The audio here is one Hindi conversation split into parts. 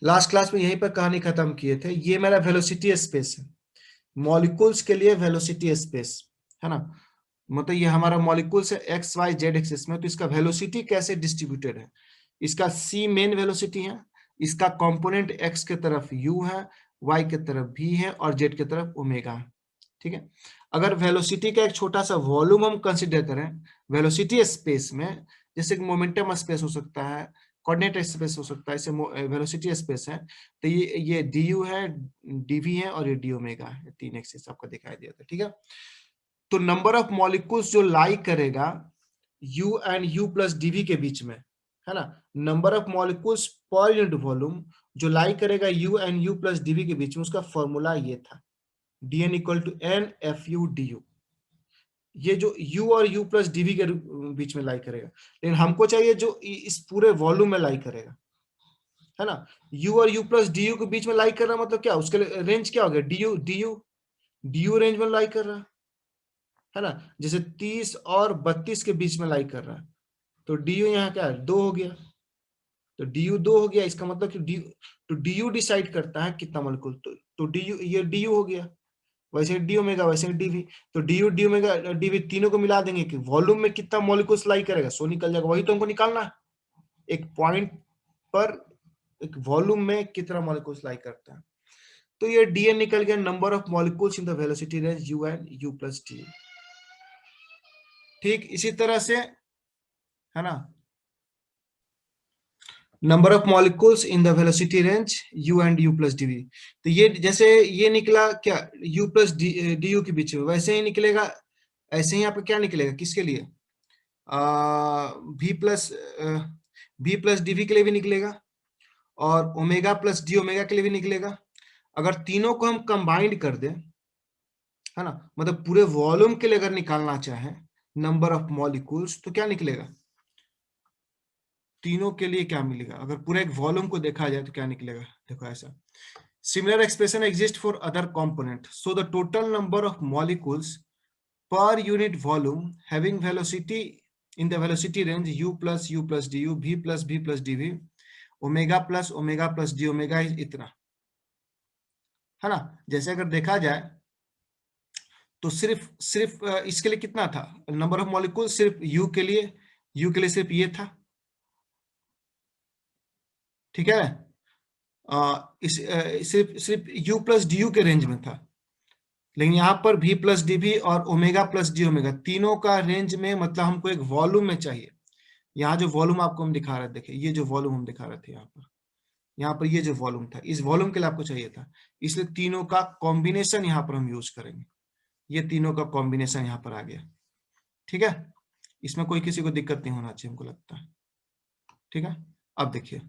लास्ट क्लास में यहीं पर कहानी खत्म किए थे। ये मेरा वेलोसिटी स्पेस है, मॉलिक्यूल्स के लिए वेलोसिटी स्पेस है ना। मतलब ये हमारा मॉलिक्यूल्स है एक्स वाई जेड एक्सिस में, तो इसका वेलोसिटी कैसे डिस्ट्रीब्यूटेड है। इसका सी मेन वेलोसिटी है, इसका कंपोनेंट एक्स के तरफ यू है, वाई के तरफ भी है और जेड के तरफ ओमेगा है। ठीक है, अगर वेलोसिटी का एक छोटा सा वॉल्यूम हम कंसिडर करें वेलोसिटी स्पेस में, जैसे कि मोमेंटम स्पेस हो सकता है, कोऑर्डिनेट स्पेस हो सकता है, इसे वेलोसिटी स्पेस है, तो ये डी यू है, डीवी है और ये डी ओमेगा है, तीन एक्सिस आपको दिखाई दिया था। ठीक है, तो नंबर ऑफ मॉलिक्यूल्स जो लाई करेगा u and u plus dv के बीच में, है ना, number of molecules per unit volume जो लाई करेगा u and u plus dv के बीच में, उसका फॉर्मूला ये था, dn equal to n f u D u. ये जो u और u प्लस डीवी के बीच में लाई करेगा, लेकिन हमको चाहिए जो इस पूरे वॉल्यूम में लाई करेगा, है ना। u और u प्लस डी यू के बीच में लाई कर रहा मतलब क्या, उसके रेंज क्या हो गया, डी यू रेंज में लाई कर रहा है ना। जैसे 30 और 32 के बीच में लाई कर रहा है, तो डी यू यहाँ क्या है, 2 हो गया, तो डी यू 2 हो गया, इसका मतलब कि डी यू डिसाइड करता है कितना मॉलिक्यूल, तो डी यू, ये डी यू हो गया, वैसे डी ओमेगा वैसे डीवी, तो d you d omega dv तीनों को मिला देंगे कि वॉल्यूम में कितना मॉलिक्यूल्स लाई करेगा, सो निकल जाएगा, वही तो हमको निकालना है, एक पॉइंट पर एक वॉल्यूम में कितना मॉलिक्यूल्स लाई करता है। तो ये डीएन निकल गया, number of molecules in the velocity range u and u plus d. ठीक इसी तरह से, है ना, number of molecules in the velocity range u and u plus dv, तो ये जैसे ये निकला क्या यू प्लस डी यू के बीच में, वैसे ही निकलेगा, ऐसे ही यहाँ पे क्या निकलेगा किसके लिए, भी प्लस डीवी के लिए भी निकलेगा और ओमेगा प्लस डी ओमेगा के लिए भी निकलेगा। अगर तीनों को हम कंबाइंड कर दें, है ना, मतलब पूरे वॉल्यूम के लिए अगर निकालना चाहें नंबर ऑफ मॉलिक्यूल्स, तो क्या निकलेगा, तीनों के लिए क्या मिलेगा, अगर पूरे एक वॉल्यूम को देखा जाए तो क्या निकलेगा, देखो ऐसा, similar expression exist for other component, so the total number of molecules per unit volume having velocity in the velocity range u plus du v plus dv omega plus d omega is इतना, है ना। जैसे अगर देखा जाए तो सिर्फ इसके लिए कितना था नंबर ऑफ मॉलिक्यूल, सिर्फ u के लिए सिर्फ ये था, ठीक है, सिर्फ u प्लस डी यू के रेंज में था, लेकिन यहाँ पर v प्लस डी और ओमेगा प्लस डी ओमेगा तीनों का रेंज में, मतलब हमको एक वॉल्यूम में चाहिए। यहाँ जो वॉल्यूम आपको हम दिखा रहे थे, देखिए ये जो वॉल्यूम हम दिखा रहे थे यहाँ पर ये जो वॉल्यूम था, इस वॉल्यूम के लिए आपको चाहिए था, इसलिए तीनों का कॉम्बिनेशन यहाँ पर हम यूज करेंगे, ये तीनों का कॉम्बिनेशन यहाँ पर आ गया। ठीक है, इसमें कोई किसी को दिक्कत नहीं होना चाहिए हमको लगता है। ठीक है, अब देखिए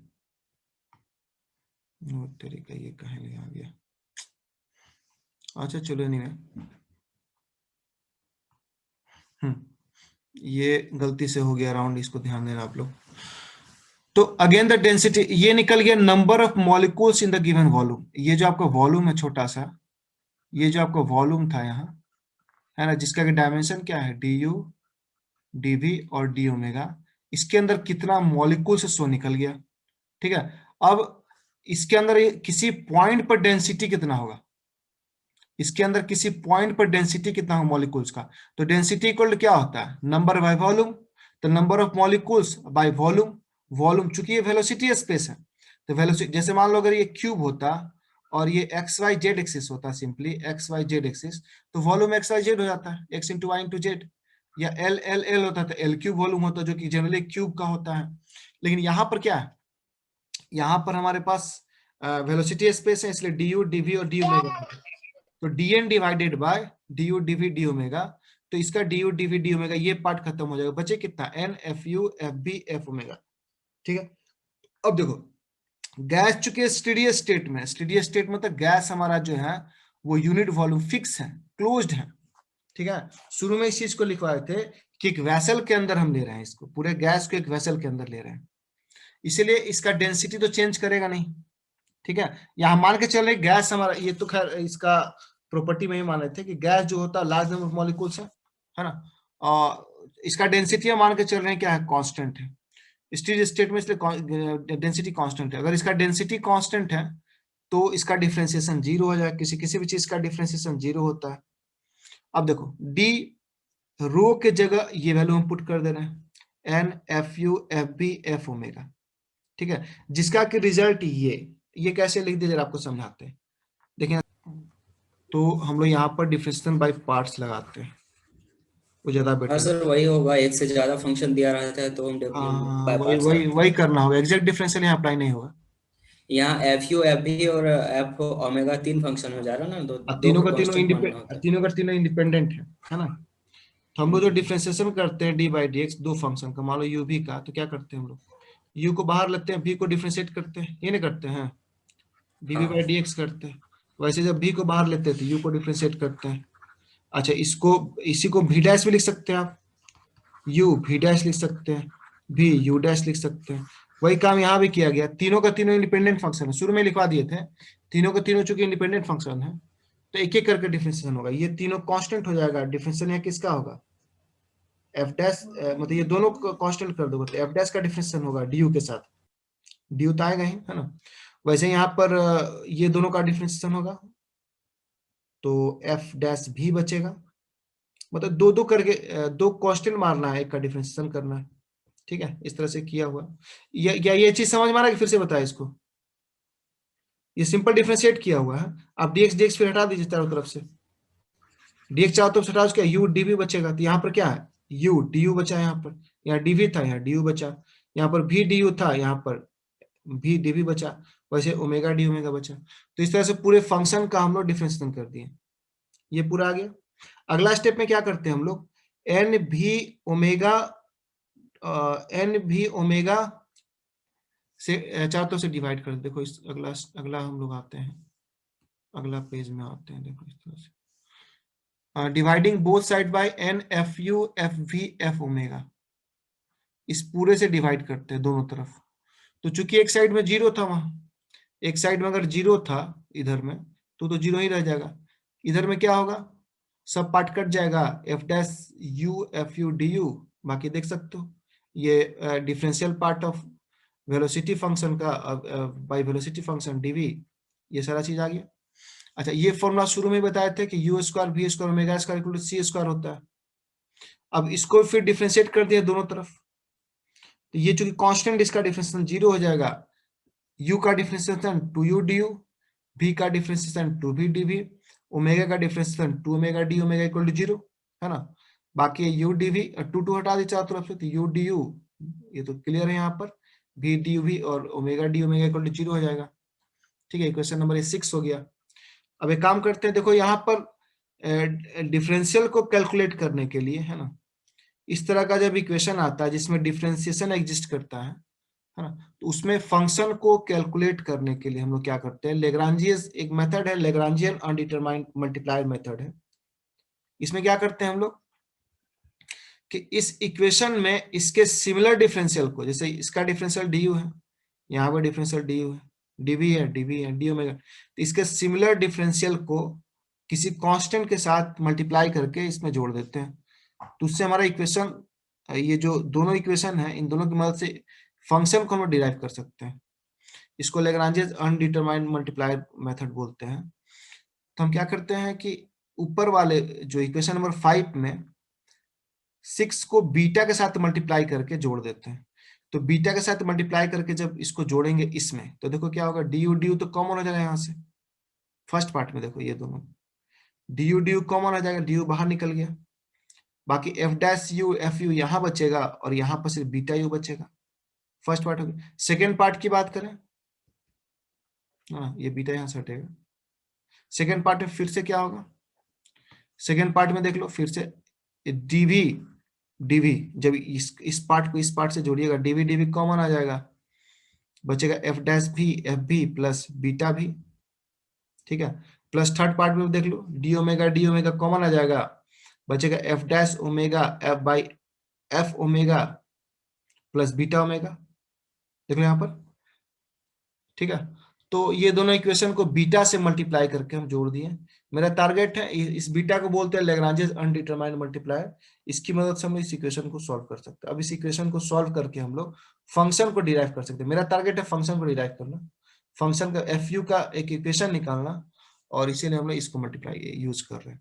तरीका ये कहीं आ गया, अच्छा चलो नहीं है, ये गलती से हो गया राउंड, इसको ध्यान देना आप लोग। तो अगेन द डेंसिटी, ये निकल गया number of molecules in the given volume, ये जो आपका वॉल्यूम है छोटा सा, ये जो आपका वॉल्यूम था यहाँ, है ना, जिसका डायमेंशन क्या है डी यू डीवी और डी ओमेगा, इसके अंदर कितना मॉलिक्यूल्स सो निकल गया। ठीक है, अब इसके अंदर किसी पॉइंट पर डेंसिटी कितना होगा, इसके अंदर किसी पॉइंट पर डेंसिटी कितना होगा मॉलिक्यूल्स का, तो डेंसिटी इक्वल क्या होता है नंबर बाय वॉल्यूम, तो number of molecules by volume, volume चूंकि ये वेलोसिटी स्पेस है, तो वेलोसिटी जैसे मान लो अगर ये क्यूब होता और ये एक्स वाई जेड एक्सिस होता, simply x y z axis, तो वॉल्यूम एक्स वाई जेड हो जाता है, x into y into z, या एल एल एल होता तो एल क्यूब वॉल्यूम होता, जो कि जनरली क्यूब का होता है। लेकिन यहाँ पर क्या है, यहाँ पर हमारे पास वेलोसिटी स्पेस है, इसलिए डी यू डीवी और डी ओमेगा, तो dn divided by d u dv d omega, तो इसका d u dv d omega ये पार्ट खत्म हो जाएगा, बचे कितना n f u f b f omega. ठीक है, अब देखो गैस चुके स्टेडी स्टेट में, स्टेडी स्टेट में तो गैस हमारा जो है वो यूनिट वॉल्यूम फिक्स है, क्लोज्ड है। ठीक है, शुरू में इस चीज को लिखवाए थे कि एक वेसल के अंदर हम ले रहे हैं, इसको पूरे गैस को एक वेसल के अंदर ले रहे हैं, इसीलिए इसका डेंसिटी तो चेंज करेगा नहीं। ठीक है, यहां मान के चल रहे गैस हमारा, ये तो खैर इसका प्रॉपर्टी में ही माने थे कि गैस जो होता है लार्ज नंबर ऑफ मॉलिक्यूल्स है ना, और इसका डेंसिटी हम मान के चल रहे हैं क्या है, कांस्टेंट है, स्टेडी स्टेट में इसलिए डेंसिटी कांस्टेंट है, अगर इसका डेंसिटी कांस्टेंट है तो इसका डिफरेंशिएशन जीरो हो जाएगा, किसी भी चीज का डिफरेंशिएशन जीरो होता है। अब देखो डी रो के जगह ये वैल्यू हम पुट कर दे रहे हैं, n f u f b f omega, ठीक है, जिसका कि रिजल्ट ये कैसे लिख दिया जरा आपको समझाते हैं। देखिए तो हम लोग यहाँ पर डिफरेंशिएशन बाय पार्ट्स लगाते हैं, वो ज्यादा हाँ बेटर है। सर, वही होगा, एक से ज्यादा फंक्शन दिया रहता है तो हम हाँ बाय वही पार्ट्स वही रखते वही हैं। करना होगा, एग्जैक्ट डिफरेंशियल यहाँ अप्लाई नहीं होगा। यहाँ एफ यू एफ भी और एफ ओमेगा तीन फंक्शन हो जा रहा है ना, दो और दो तीनों को का कांस्टेंट मानना होता है। तीनों इंडिपेंडेंट है ना। तो हम लोग जो हम्म। डिफरेंशिएशन करते हैं डी बाई डी एक्स दो फंक्शन का, मान लो यू भी का, तो क्या करते हैं हम लोग, यू को बाहर लेते हैं, भी को डिफरेंशिएट करते हैं, ये नहीं करते हैं, डी बी बाई हाँ डी एक्स करते हैं। वैसे जब भी को बाहर लेते हैं तो यू को डिफरेंशिएट करते हैं। अच्छा इसको इसी को भी डैश भी लिख सकते हैं आप, यू भी डैश लिख सकते हैं, भी यू डैश लिख सकते हैं। वही काम यहाँ भी किया गया, तीनों का तीनों इंडिपेंडेंट फंक्शन है, शुरू में लिखवा दिए थे, तीनों का तीनों चूंकि इंडिपेंडेंट फंक्शन है तो एक एक करके डिफरेंशिएशन होगा, ये तीनों कांस्टेंट हो जाएगा, डिफरेंशिएशन यहाँ किसका होगा, एफ डैश, मतलब ये दोनों को कांस्टेंट कर दोगे तो एफ डैश का डिफरेंशिएशन होगा डी यू के साथ, डी यू तो आएगा ही है ना। वैसे यहाँ पर ये दोनों का डिफरेंशिएशन होगा तो एफ डैश भी बचेगा, मतलब दो दो करके दो कांस्टेंट मारना है, एक का डिफरेंशिएशन करना है, ठीक है, इस तरह से किया हुआ। ये चीज समझ में आ रहा है कि फिर से बताया इसको, ये सिंपल डिफरेंशिएट किया हुआ है। आप dx dx फिर हटा दीजिए चारों तरफ से, dx चारों तरफ से हटा, उसका u dv बचेगा, तो यहाँ पर क्या है u du बचा, यहाँ पर यहाँ dv था यहाँ du बचा, यहाँ पर भी du था यहाँ पर भी dv बचा, वैसे ओमेगा डी ओमेगा बचा। तो इस तरह से पूरे फंक्शन का हम लोग डिफरेंशिएशन कर दिए, ये पूरा आ गया। अगला स्टेप में क्या करते हैं हम लोग, एन भी ओमेगा से चारों तरफ से डिवाइड कर, देखो इस अगला अगला हम लोग आते हैं, अगला पेज में आते हैं, देखो इस तरह से dividing both side by n f u f v f omega, इस पूरे से डिवाइड करते हैं दोनों तरफ। तो चूंकि एक साइड में जीरो था, वहां एक साइड में अगर जीरो था इधर में तो जीरो ही रह जाएगा, इधर में क्या होगा, सब पार्ट कट जाएगा, F dash u f u D you, बाकी देख सकते हो ये differential part of velocity function का बाय वेलोसिटी फंक्शन डीवी, ये सारा चीज आ गया। अच्छा ये फॉर्मूला शुरू में बताए थे कि u square v square omega square equal to c square होता है, अब इसको फिर डिफरेंशिएट कर दिया दोनों तरफ, तो ये चूंकि कांस्टेंट इसका डिफरेंशिएशन जीरो हो जाएगा, u का differentiation to U D U, v का differentiation to v dv, omega का differentiation to omega D omega equal to zero, है ना। बाकी u dv टू टू हटा दी चारों तरफ से, तो u du ये तो क्लियर है यहाँ पर, v duv और omega D omega equal to zero हो जाएगा, ठीक है। क्वेश्चन नंबर 6 हो गया। अब एक काम करते हैं, देखो यहाँ पर डिफरेंशियल को कैलकुलेट करने के लिए, है ना, इस तरह का जब इक्वेशन आता है जिसमें डिफरेंशिएशन एग्जिस्ट करता है ना, तो उसमें फंक्शन को कैलकुलेट करने के लिए हम लोग क्या करते हैं, लेग्रांजियस एक मेथड है, लेग्रांजियन अनडिटरमाइंड मल्टीप्लायर मेथड है। इसमें क्या करते हैं हम लोग कि इस इक्वेशन में इसके सिमिलर डिफरेंशियल को, जैसे इसका डिफरेंशियल डी यू है, यहाँ पर डिफरेंशियल डी यू है, डीवी है डी ओमेगा, तो इसके सिमिलर डिफरेंशियल को किसी कांस्टेंट के साथ मल्टीप्लाई करके इसमें जोड़ देते हैं, तो उससे हमारा इक्वेशन, ये जो दोनों इक्वेशन है इन दोनों की मदद से फंक्शन को हम डिराइव कर सकते हैं। इसको लेग्रांजियस अनडिटरमाइंड मल्टीप्लायर मेथड बोलते हैं। तो हम क्या करते हैं कि ऊपर वाले जो इक्वेशन नंबर 5 में 6 को बीटा के साथ मल्टीप्लाई करके जोड़ देते हैं, तो बीटा के साथ मल्टीप्लाई करके जब इसको जोड़ेंगे इसमें, तो देखो क्या होगा, डी यू तो कॉमन हो जाएगा यहाँ से, फर्स्ट पार्ट में देखो ये दोनों डी यू कॉमन हो जाएगा, डी यू बाहर निकल गया, बाकी F dash u f you यहाँ बचेगा और यहाँ पर सिर्फ बीटा यू बचेगा, फर्स्ट पार्ट हो गया। सेकेंड पार्ट की बात करें, हाँ ये बीटा यहाँ से हटेगा, सेकेंड पार्ट में फिर से क्या होगा, सेकेंड पार्ट में देख लो फिर से डीवी डीवी, जब इस पार्ट को इस पार्ट से जोड़िएगा डीवी डीवी कॉमन आ जाएगा, बचेगा एफ डैश भी एफ भी प्लस बीटा भी, ठीक है, प्लस थर्ड पार्ट में देख लो डी ओमेगा कॉमन आ जाएगा, बचेगा F dash omega F by F omega plus beta omega, देख लो यहाँ पर, ठीक है। तो ये दोनों इक्वेशन को बीटा से मल्टीप्लाई करके हम जोड़ दिए। मेरा टारगेट है इस बीटा को बोलते हैं लैग्रांजेस अनडिटरमाइंड मल्टीप्लायर। इसकी मदद से हम इस इक्वेशन को सॉल्व कर सकते हैं। अब इस इक्वेशन को सॉल्व करके हम लोग फंक्शन को डिराइव कर सकते हैं। मेरा टारगेट है फंक्शन को डिराइव करना, फंक्शन का एफ का एक इक्वेशन निकालना, और इसीलिए हम लोग इसको मल्टीप्लाई यूज कर रहे हैं।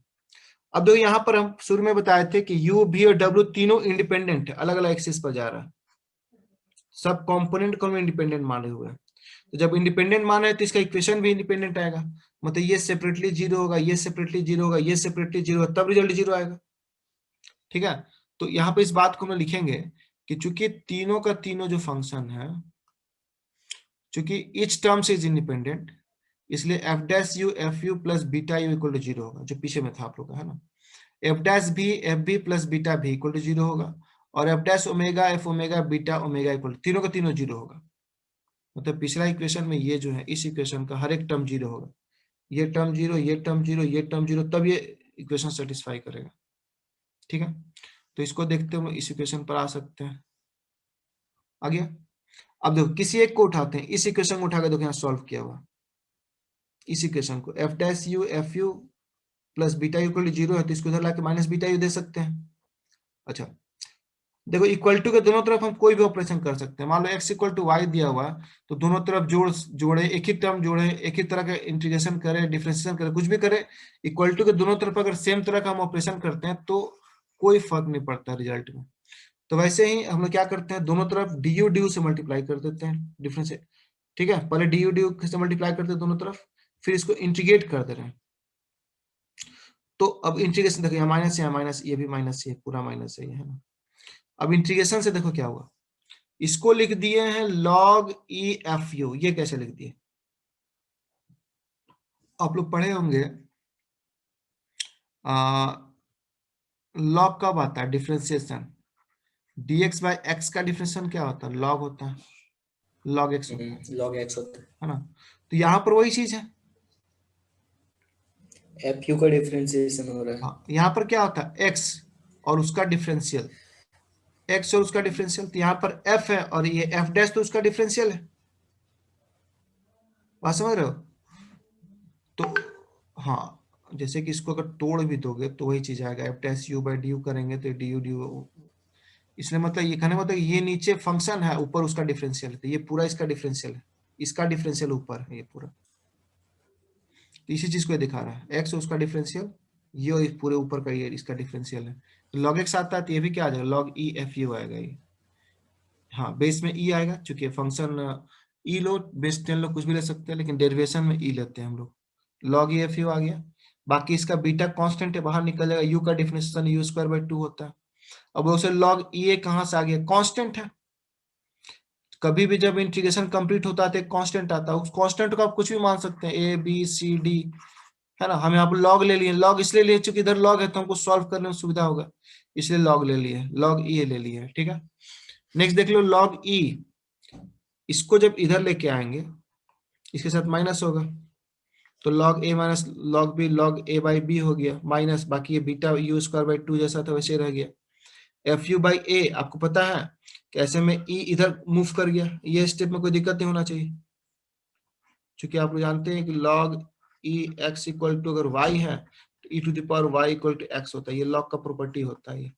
अब देखो यहाँ पर हम शुरू में बताए थे कि u, v और w तीनों इंडिपेंडेंट है, अलग अलग एक्सिस पर जा रहा है, सब कंपोनेंट को हम इंडिपेंडेंट माने हुए हैं। तो जब इंडिपेंडेंट माना है तो इसका इक्वेशन भी इंडिपेंडेंट आएगा, मतलब ये सेपरेटली जीरो होगा, ये सेपरेटली जीरो होगा, ये सेपरेटली जीरो होगा, तब रिजल्ट जीरो आएगा। ठीक है, तो यहाँ पे इस बात को हम लिखेंगे कि चूंकि तीनों का तीनों जो फंक्शन है, चूंकि ईच टर्म्स इज इंडिपेंडेंट, इसलिए f dash u f u plus beta u equal to zero होगा, जो पीछे में था आप लोग का, है ना। एफ डैश भी एफ बी प्लस बीटा भी इक्वल टू जीरो होगा, और F dash omega F omega beta omega equal, तीनों का तीनों जीरो होगा। मतलब पिछला इक्वेशन में ये जो है, इस इक्वेशन का हर एक टर्म जीरो होगा, ये टर्म जीरो, ये टर्म जीरो, ये टर्म जीरो, तब ये इक्वेशन सेटिस्फाई करेगा। ठीक है, तो इसको देखते हुए इस इक्वेशन पर आ सकते हैं। आ गया। अब देखो किसी एक को उठाते हैं, इस इक्वेशन को उठाकर देखो यहाँ सॉल्व किया हुआ, इस इक्वेशन को f dash u f u plus beta u equal to zero है, तो इसको इधर लाके माइनस बीटा यू दे सकते हैं। अच्छा देखो इक्वल टू के दोनों तरफ हम कोई भी ऑपरेशन कर सकते हैं। मान लो x इक्वल टू वाई दिया हुआ, तो दोनों तरफ जोड़े, एक ही टर्म जोड़े, एक ही तरह का इंटीग्रेशन करे, डिफरेंशिएशन करे, कुछ भी करे, इक्वल टू के दोनों तरफ अगर सेम तरह का हम ऑपरेशन करते हैं तो कोई फर्क नहीं पड़ता रिजल्ट में। तो वैसे ही हम लोग क्या करते हैं, दोनों तरफ डी यू से मल्टीप्लाई कर देते हैं डिफरेंस। ठीक है, पहले डी यू से मल्टीप्लाई करते हैं दोनों तरफ, फिर इसको इंटीग्रेट कर दे रहे हैं। तो अब इंटीग्रेशन देखो, यहाँ माइनस, यहाँ माइनस, ये भी माइनस, ये पूरा माइनस है ना। अब इंटीग्रेशन से देखो क्या हुआ, इसको लिख दिए हैं log e f u। ये कैसे लिख दिए, आप लोग पढ़े होंगे, log कब आता है, डिफरेंशिएशन, dx बाय x का डिफरेंशिएशन क्या होता है, log होता है, log x होता log x होता है ना। तो यहाँ पर वही चीज है, है, fu का डिफरेंशिएशन हो रहा है। हाँ, यहाँ पर क्या होता है x और उसका डिफरेंशियल, x और उसका डिफरेंशियल, तो यहाँ पर f है और ये f डैश तो उसका डिफरेंशियल है, बात समझ रहे हो। तो हाँ, जैसे कि इसको अगर तोड़ भी दोगे तो वही चीज आएगा, F dash you by D you करेंगे तो डी यू डी यू, इसलिए मतलब ये कहने मतलब ये नीचे फंक्शन है, ऊपर उसका डिफरेंशियल है, तो ये पूरा इसका डिफरेंशियल है, इसका डिफरेंशियल ऊपर है ये पूरा, तो इसी चीज को ये दिखा रहा है, एक्स उसका डिफरेंशियल, ये और इस पूरे ऊपर का ये इसका डिफरेंशियल है। तो लॉग एक्स आता है तो ये भी क्या आ जाएगा, लॉग ई एफ यू आएगा ये, हाँ बेस में ई आएगा, चूंकि फंक्शन ई लो बेस 10 लो कुछ भी ले सकते हैं, लेकिन डेरिवेशन में ई लेते हैं हम लोग, लॉग ई एफ यू आ गया। बाकी इसका बीटा कांस्टेंट है, बाहर निकल जाएगा, यू का डिफरेंशिएशन यू स्क्वायर बाई 2 होता है। अब उसे लॉग ई ए कहां से आ गया, कांस्टेंट है, कभी भी जब इंटीग्रेशन कंप्लीट होता है तो कांस्टेंट आता है, उस कांस्टेंट को आप कुछ भी मान सकते हैं, ए बी सी डी, है ना। हम यहाँ पर लॉग ले लिए, लॉग इसलिए लिए चूंकि इधर लॉग है तो हमको सॉल्व करने में सुविधा होगा, इसलिए लॉग ले लिए, लॉग ई ले लिए, ठीक है। नेक्स्ट देख लो लॉग ई, इसको जब इधर लेके आएंगे इसके साथ माइनस होगा, तो log a minus log b, log a by b हो गया माइनस, बाकी ये बीटा यू स्क्वायर बाई 2 जैसा था वैसे रह गया। एफ यू बाई ए आपको पता है कि ऐसे में ई इधर मूव कर गया, ये स्टेप में कोई दिक्कत नहीं होना चाहिए, क्योंकि आप लोग जानते हैं कि log E X equal to अगर वाई है तो E to the power Y equal to X होता है, ये लॉग का प्रॉपर्टी होता है। ये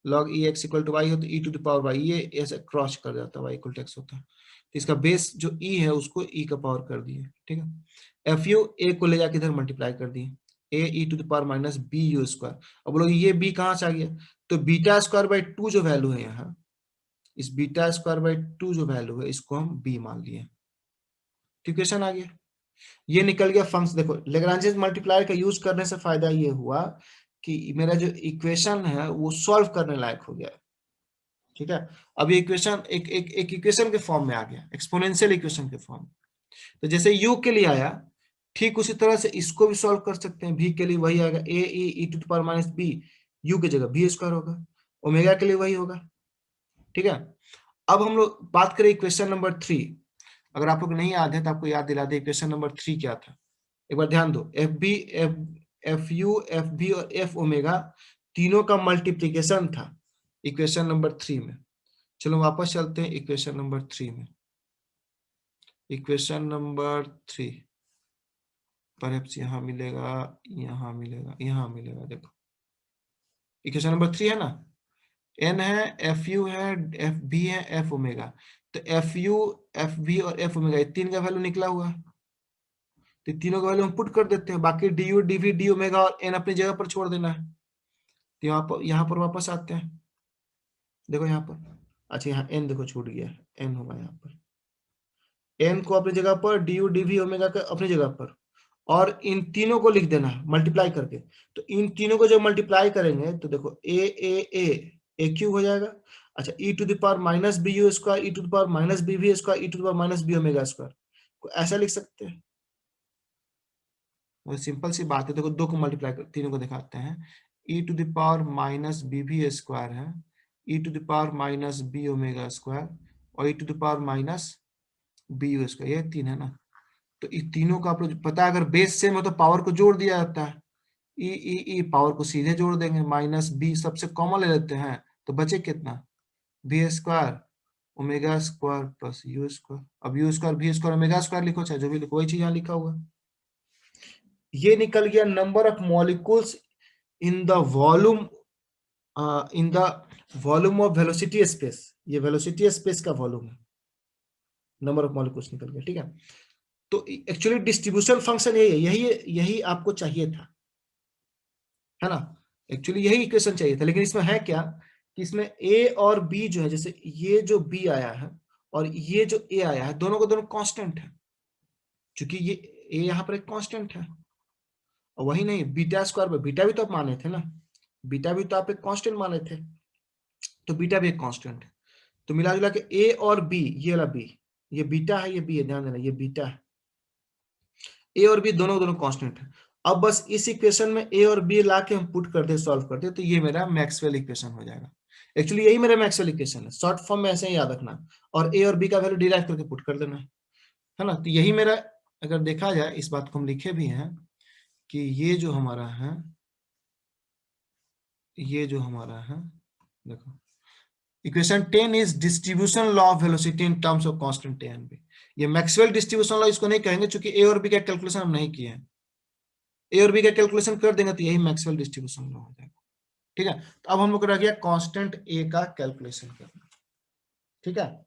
log E X equal to Y हो तो E to the power Y, ये ऐसे क्रॉस कर जाता है, वाई इक्वल टू एक्स होता है, तो इसका बेस जो ई है उसको ई का पावर कर दिए, ठीक है। एफ यू ए को ले जाके इधर मल्टीप्लाई कर दिए, A E to the power minus B you square. अब बोलो ये बी कहाँ से आ गया, तो बीटा स्क्वायर बाई 2 जो वैल्यू है यहाँ, इस बीटा स्क्वायर बाई 2 जो वैल्यू है इसको हम बी मान लिए, इक्वेशन आ गया, ये निकल गया फंक्शन। देखो लेग्रांजेस मल्टीप्लायर का यूज करने से फायदा ये हुआ कि मेरा जो इक्वेशन है वो सॉल्व करने लायक हो गया, ठीक है। अब ये इक्वेशन एक इक्वेशन के फॉर्म में आ गया, एक्सपोनेंशियल इक्वेशन के फॉर्म। तो जैसे u के लिए आया, ठीक उसी तरह से इसको भी सॉल्व कर सकते हैं, v के लिए वही आएगा, a e to the power minus b, u की जगह b स्क्वायर होगा, ओमेगा के लिए वही होगा, ठीक है। अब हम लोग बात करें इक्वेशन नंबर 3, अगर आप लोग नहीं याद है तो आपको याद दिला दे इक्वेशन नंबर 3 क्या था, एक बार ध्यान दो, f b f u f b और एफ ओमेगा तीनों का मल्टीप्लीकेशन था इक्वेशन नंबर 3 में। चलो वापस चलते हैं इक्वेशन नंबर 3 में, इक्वेशन नंबर 3 परहैप्स यहाँ मिलेगा, यहाँ मिलेगा, यहाँ मिलेगा। देखो इक्वेशन नंबर 3 है ना, एन है, एफ यू है, एफ बी है, एफ ओमेगा। तो एफ यू, एफ बी और एफ ओमेगा, ये तीन का वैल्यू निकला हुआ है, तो तीनों का वैल्यू हम पुट कर देते हैं। बाकी d you, D v, d omega और एन अपनी जगह पर छोड़ देना है। तो यहाँ पर वापस आते हैं। देखो यहाँ पर, अच्छा यहाँ एन देखो छूट गया, एन होगा यहाँ पर, एन को अपनी जगह पर, d U D v omega का अपनी जगह पर, और इन तीनों को लिख देना है मल्टीप्लाई करके। तो इन तीनों को जब मल्टीप्लाई करेंगे तो देखो ए क्यू हो जाएगा। अच्छा E to the power minus B you square, E to the power minus B we square, E to the power minus B omega square, को ऐसा लिख सकते हैं। वो सिंपल सी बात है। देखो दो को मल्टीप्लाई कर, तीनों को दिखाते हैं। E to the power minus B we square है, E to the power minus B omega square, और E to the power minus B you square, ये तीन है ना। तो इन तीनों का आपको पता है, अगर बेस सेम हो तो पावर को जोड़ दिया जाता है। ई पावर को सीधे जोड़ देंगे, माइनस बी सबसे कॉमन ले लेते हैं, तो बचे कितना, b square omega square plus u square. अब यू स्क्वायर भी स्क्वायर ओमेगा स्क्वायर लिखो, चाहे जो भी लिखो, वही चीज यहाँ लिखा हुआ। ये निकल गया number of molecules in the volume, in the volume of velocity space. ये वेलोसिटी स्पेस का वॉल्यूम है, नंबर ऑफ मॉलिक्यूल्स निकल गया। ठीक है, तो एक्चुअली डिस्ट्रीब्यूशन फंक्शन यही है, यही आपको चाहिए था, है ना। एक्चुअली यही इक्वेशन चाहिए था, लेकिन इसमें है क्या कि इसमें ए और बी जो है, जैसे ये जो बी आया है और ये जो ए आया है, दोनों को दोनों कांस्टेंट है, क्योंकि ये ए यहाँ पर एक कांस्टेंट है। और वही नहीं, बीटा स्क्वायर पे बीटा भी तो आप माने थे ना, बीटा भी तो आप एक कांस्टेंट माने थे, तो बीटा भी एक कांस्टेंट है। तो मिला जुला के ए और बी, ये वाला बी, ये बीटा है, ये बी है, ध्यान देना, ये बीटा है। ए और बी दोनों दोनों कांस्टेंट है। अब बस इस इक्वेशन में ए और बी ला के हम पुट करते सॉल्व करते, तो ये मेरा मैक्सवेल इक्वेशन हो जाएगा। एक्चुअली यही मेरा मैक्सवेल इक्वेशन है, शॉर्ट फॉर्म में ऐसे ही याद रखना, और ए और बी का वैल्यू डिराइव करके पुट कर देना है ना। तो यही मेरा, अगर देखा जाए इस बात को हम लिखे भी हैं कि ये जो हमारा है, ये जो हमारा है, देखो equation 10 is distribution law of velocity in terms of constant n b. ये मैक्सवेल डिस्ट्रीब्यूशन लॉ इसको नहीं कहेंगे, क्योंकि ए और बी का कैलकुलेशन हम नहीं किए हैं। ए और बी का कैलकुलेशन कर देंगे तो यही मैक्सवेल डिस्ट्रीब्यूशन लॉ हो जाएगा। ठीक है, तो अब हम लोग रह गया कांस्टेंट ए का कैलकुलेशन करना। ठीक है,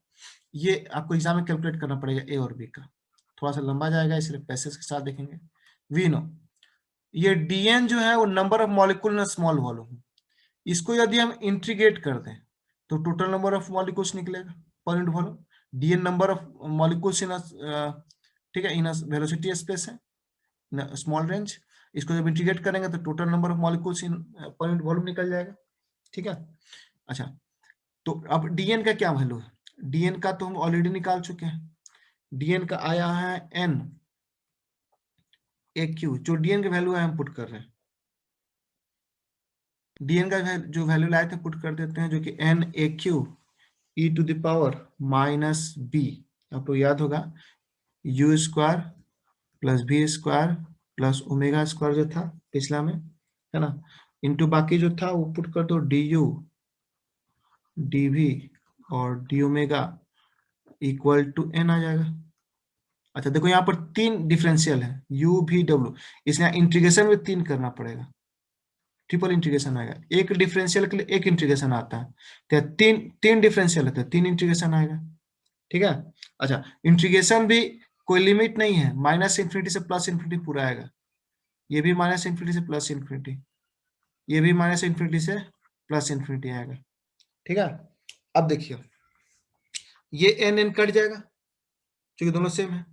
ये आपको एग्जाम में कैलकुलेट करना पड़ेगा ए और बी का, थोड़ा सा लंबा जाएगा, इसलिए पैसेज के साथ देखेंगे। वी नो ये डीएन जो है वो number of molecule in small volume, इसको यदि हम इंटीग्रेट कर दें तो टोटल नंबर ऑफ मॉलिक्यूल्स निकलेगा per unit volume. Dn number of molecules in, ठीक है, इन वेलोसिटी स्पेस है स्मॉल रेंज, इसको जब इंटीग्रेट करेंगे तो total number of molecules in per unit volume निकल जाएगा। ठीक है, अच्छा तो अब डीएन का क्या वैल्यू है, डीएन का तो हम ऑलरेडी निकाल चुके हैं। डीएन का आया है एन ए क्यू, जो डीएन का वैल्यू है हम पुट कर रहे हैं। डीएन का जो वैल्यू लाए थे पुट कर देते हैं, जो कि n a q e to the power minus b, आपको याद होगा u square plus b square plus omega square जो था पिछला में, है ना, इनटू बाकी जो था वो पुट कर दो डी यू डी वी और D omega equal to N आ जाएगा। अच्छा देखो यहाँ पर तीन डिफरेंशियल है यू वी डब्ल्यू, इसलिए इंटीग्रेशन में तीन करना पड़ेगा, ट्रिपल इंटीग्रेशन आएगा। एक डिफरेंशियल के लिए एक इंटीग्रेशन आता है, तो तीन तीन डिफरेंशियल है तो तीन इंटीग्रेशन आएगा। ठीक है, अच्छा इंटीग्रेशन भी कोई लिमिट नहीं है, माइनस इन्फिनिटी से प्लस इन्फिनिटी पूरा आएगा, ये भी माइनस इन्फिनिटी से प्लस इन्फिनिटी, ये भी माइनस इन्फिनिटी से प्लस इन्फिनिटी आएगा। ठीक है, अब देखिए ये एन एन कट जाएगा क्योंकि दोनों सेम है।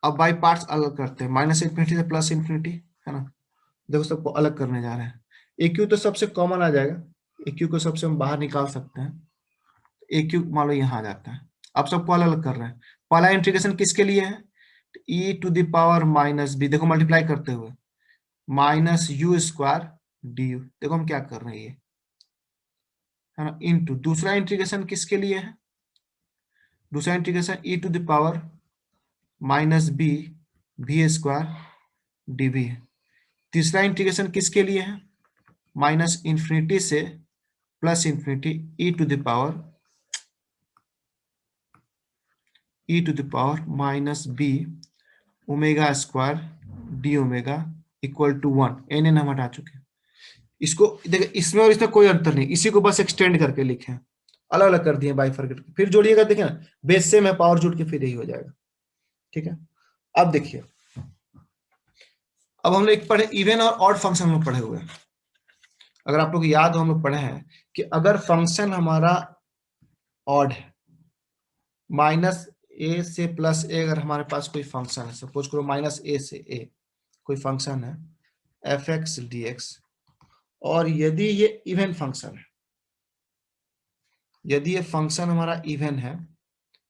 अब बाई पार्ट्स अलग करते हैं, माइनस इन्फिनिटी से प्लस इन्फिनिटी, है ना। देखो सबको अलग करने जा रहे हैं। ए क्यू तो सबसे कॉमन आ जाएगा, ए क्यू को सबसे हम बाहर निकाल सकते हैं, ए क्यू मान लो यहाँ आ जाता है। अब सबको अलग अलग कर रहे हैं। पहला इंटीग्रेशन किसके लिए है, E to the power minus B, देखो मल्टीप्लाई करते हुए minus U square D U, देखो हम क्या कर रहे हैं, है ना, इनटू दूसरा इंटीग्रेशन किसके लिए है, दूसरा integration e to the power minus B we square D v है। तीसरा इंटीग्रेशन किसके लिए है, माइनस इंफिनिटी से plus infinity e to the power e to the power minus B omega square D omega equal to 1। N हम हटा चुके हैं। इसको देखिए, इसमें और इसमें कोई अंतर नहीं, इसी को बस एक्सटेंड करके लिखे, अलग अलग कर दिए बाइफरकेट, फिर जोड़िएगा, देखिए ना बेस सेम है, पावर जुड़ के फिर यही हो जाएगा। ठीक है, अब देखिए, अब हम लोग एक पढ़े इवन और ऑड फंक्शन हम लोग पढ़े हुए हैं। अगर आप लोग याद हो, हम लोग पढ़े हैं कि अगर फंक्शन हमारा ऑड है, माइनस ए से प्लस ए, अगर हमारे पास कोई फंक्शन है, सपोज करो माइनस ए से ए कोई फंक्शन है एफ एक्स डी एक्स, और यदि ये इवन फंक्शन है, यदि ये फंक्शन हमारा इवन है,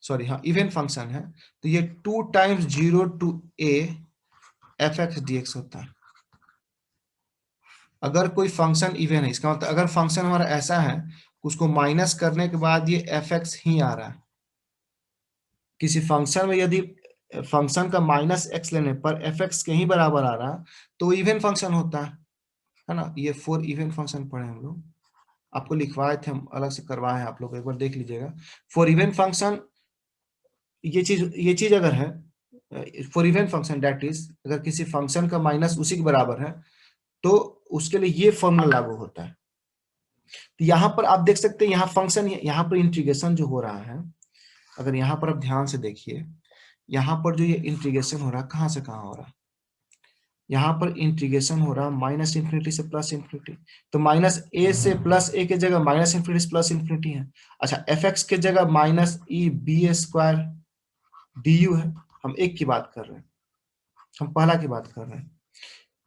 सॉरी हाँ इवन फंक्शन है, तो ये 2 times 0 to a f x d x होता है। अगर कोई फंक्शन इवन है, इसका मतलब अगर फंक्शन हमारा ऐसा है, उसको माइनस करने के बाद ये एफ एक्स ही आ रहा है, किसी फंक्शन में यदि फंक्शन का माइनस एक्स लेने पर एफ एक्स के ही बराबर आ रहा, तो इवन फंक्शन होता है ना। ये 4 इवन फंक्शन पढ़े हम लोग, आपको लिखवाए थे, हम अलग से करवाए हैं, आप लोग एक बार देख लीजिएगा। फॉर इवन फंक्शन ये चीज अगर है, for even function that is, अगर किसी फंक्शन का माइनस उसी के बराबर है, तो उसके लिए ये फॉर्मूला लागू होता है। तो यहाँ पर आप देख सकते हैं, यहाँ फंक्शन, यहाँ पर इंटीग्रेशन जो हो रहा है, अगर यहाँ पर आप ध्यान से देखिए, यहाँ पर जो ये इंटीग्रेशन हो रहा है, कहाँ से कहाँ हो रहा है, यहाँ पर इंटीग्रेशन हो रहा है माइनस इन्फिनिटी से प्लस इन्फिनिटी, तो माइनस ए से प्लस ए के जगह माइनस इन्फिनिटी से प्लस इन्फिनिटी है। अच्छा, एफ एक्स के जगह minus e b square D u है, हम एक की बात कर रहे हैं, हम पहला की बात कर रहे हैं।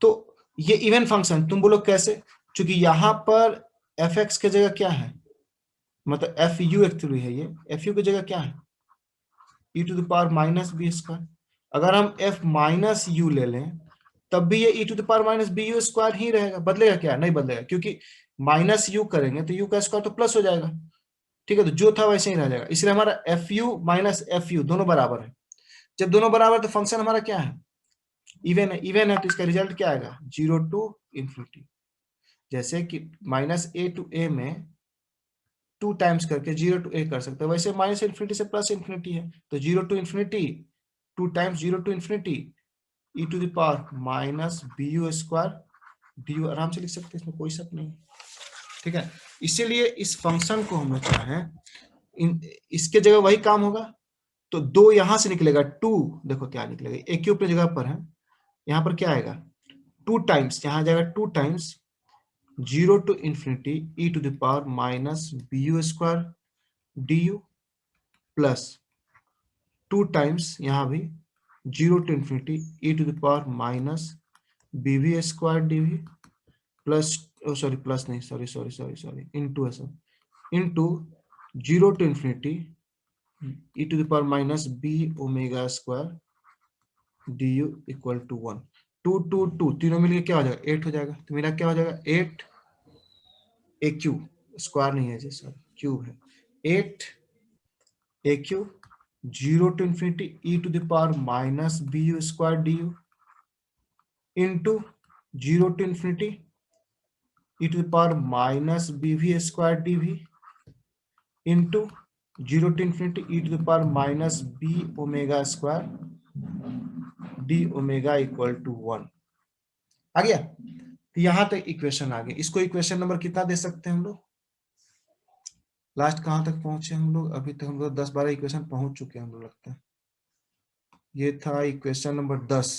तो ये इवन फंक्शन, तुम बोलो कैसे, क्योंकि यहाँ पर एफ एक्स के जगह क्या है, मतलब एफ यू एक्चुअली है, ये एफ यू की जगह क्या है, E to the power minus B square. अगर हम एफ माइनस यू ले लें, तब भी ये E to the power minus B you square ही रहेगा, बदलेगा क्या, नहीं बदलेगा, क्योंकि माइनस यू करेंगे तो यू का स्क्वायर तो प्लस हो जाएगा। ठीक है, तो जो था वैसे ही रह जाएगा, इसलिए हमारा F you minus F you दोनों बराबर है। जब दोनों बराबर, तो फंक्शन हमारा क्या है, इवन है, इवन है, तो इसका रिजल्ट क्या आएगा, 0 टू इन्फिनिटी। जैसे कि माइनस ए टू ए में 2 टाइम्स करके 0 टू ए कर सकते हैं, वैसे माइनस इन्फिनिटी से प्लस इन्फिनिटी है, तो 0 to infinity 2 times 0 to infinity E to the power minus B you square D u, आराम से लिख सकते हैं, इसमें कोई शक नहीं। ठीक है, इसीलिए इस फंक्शन को हम लोग चाहें, इसके जगह वही काम होगा, तो 2 यहां से निकलेगा 2, देखो क्या निकलेगा, ए क्यूब की जगह पर है, यहाँ पर क्या आएगा 2 टाइम्स, यहाँ जाएगा 2 times 0 to infinity E to the power minus B you square D u, plus 2 times यहाँ भी 0 to infinity E to the power minus B we square D v, plus sorry plus नहीं, सॉरी इनटू है सब, into 0 to infinity E to the power minus B omega square D u equal to 1। 2 2 2 तीनों मिलके क्या हो जाएगा, 8 हो जाएगा, तो मेरा क्या हो जाएगा 8 ए क्यूब, स्क्वायर नहीं है जी, सॉरी क्यूब है, 8 A cube 0 to infinity E to the power minus B you square D U into 0 to infinity E to the power minus B we square D V into 0 to infinity E to the power minus B omega square D omega equal to 1। आ गया, तो यहां तक इक्वेशन आ गई। इसको इक्वेशन नंबर कितना दे सकते हैं हम लोग, लास्ट कहां तक पहुंचे हम लोग, अभी तक हम लोग 10-12 इक्वेशन पहुंच चुके हैं हम लोग लगता है। ये था इक्वेशन नंबर 10,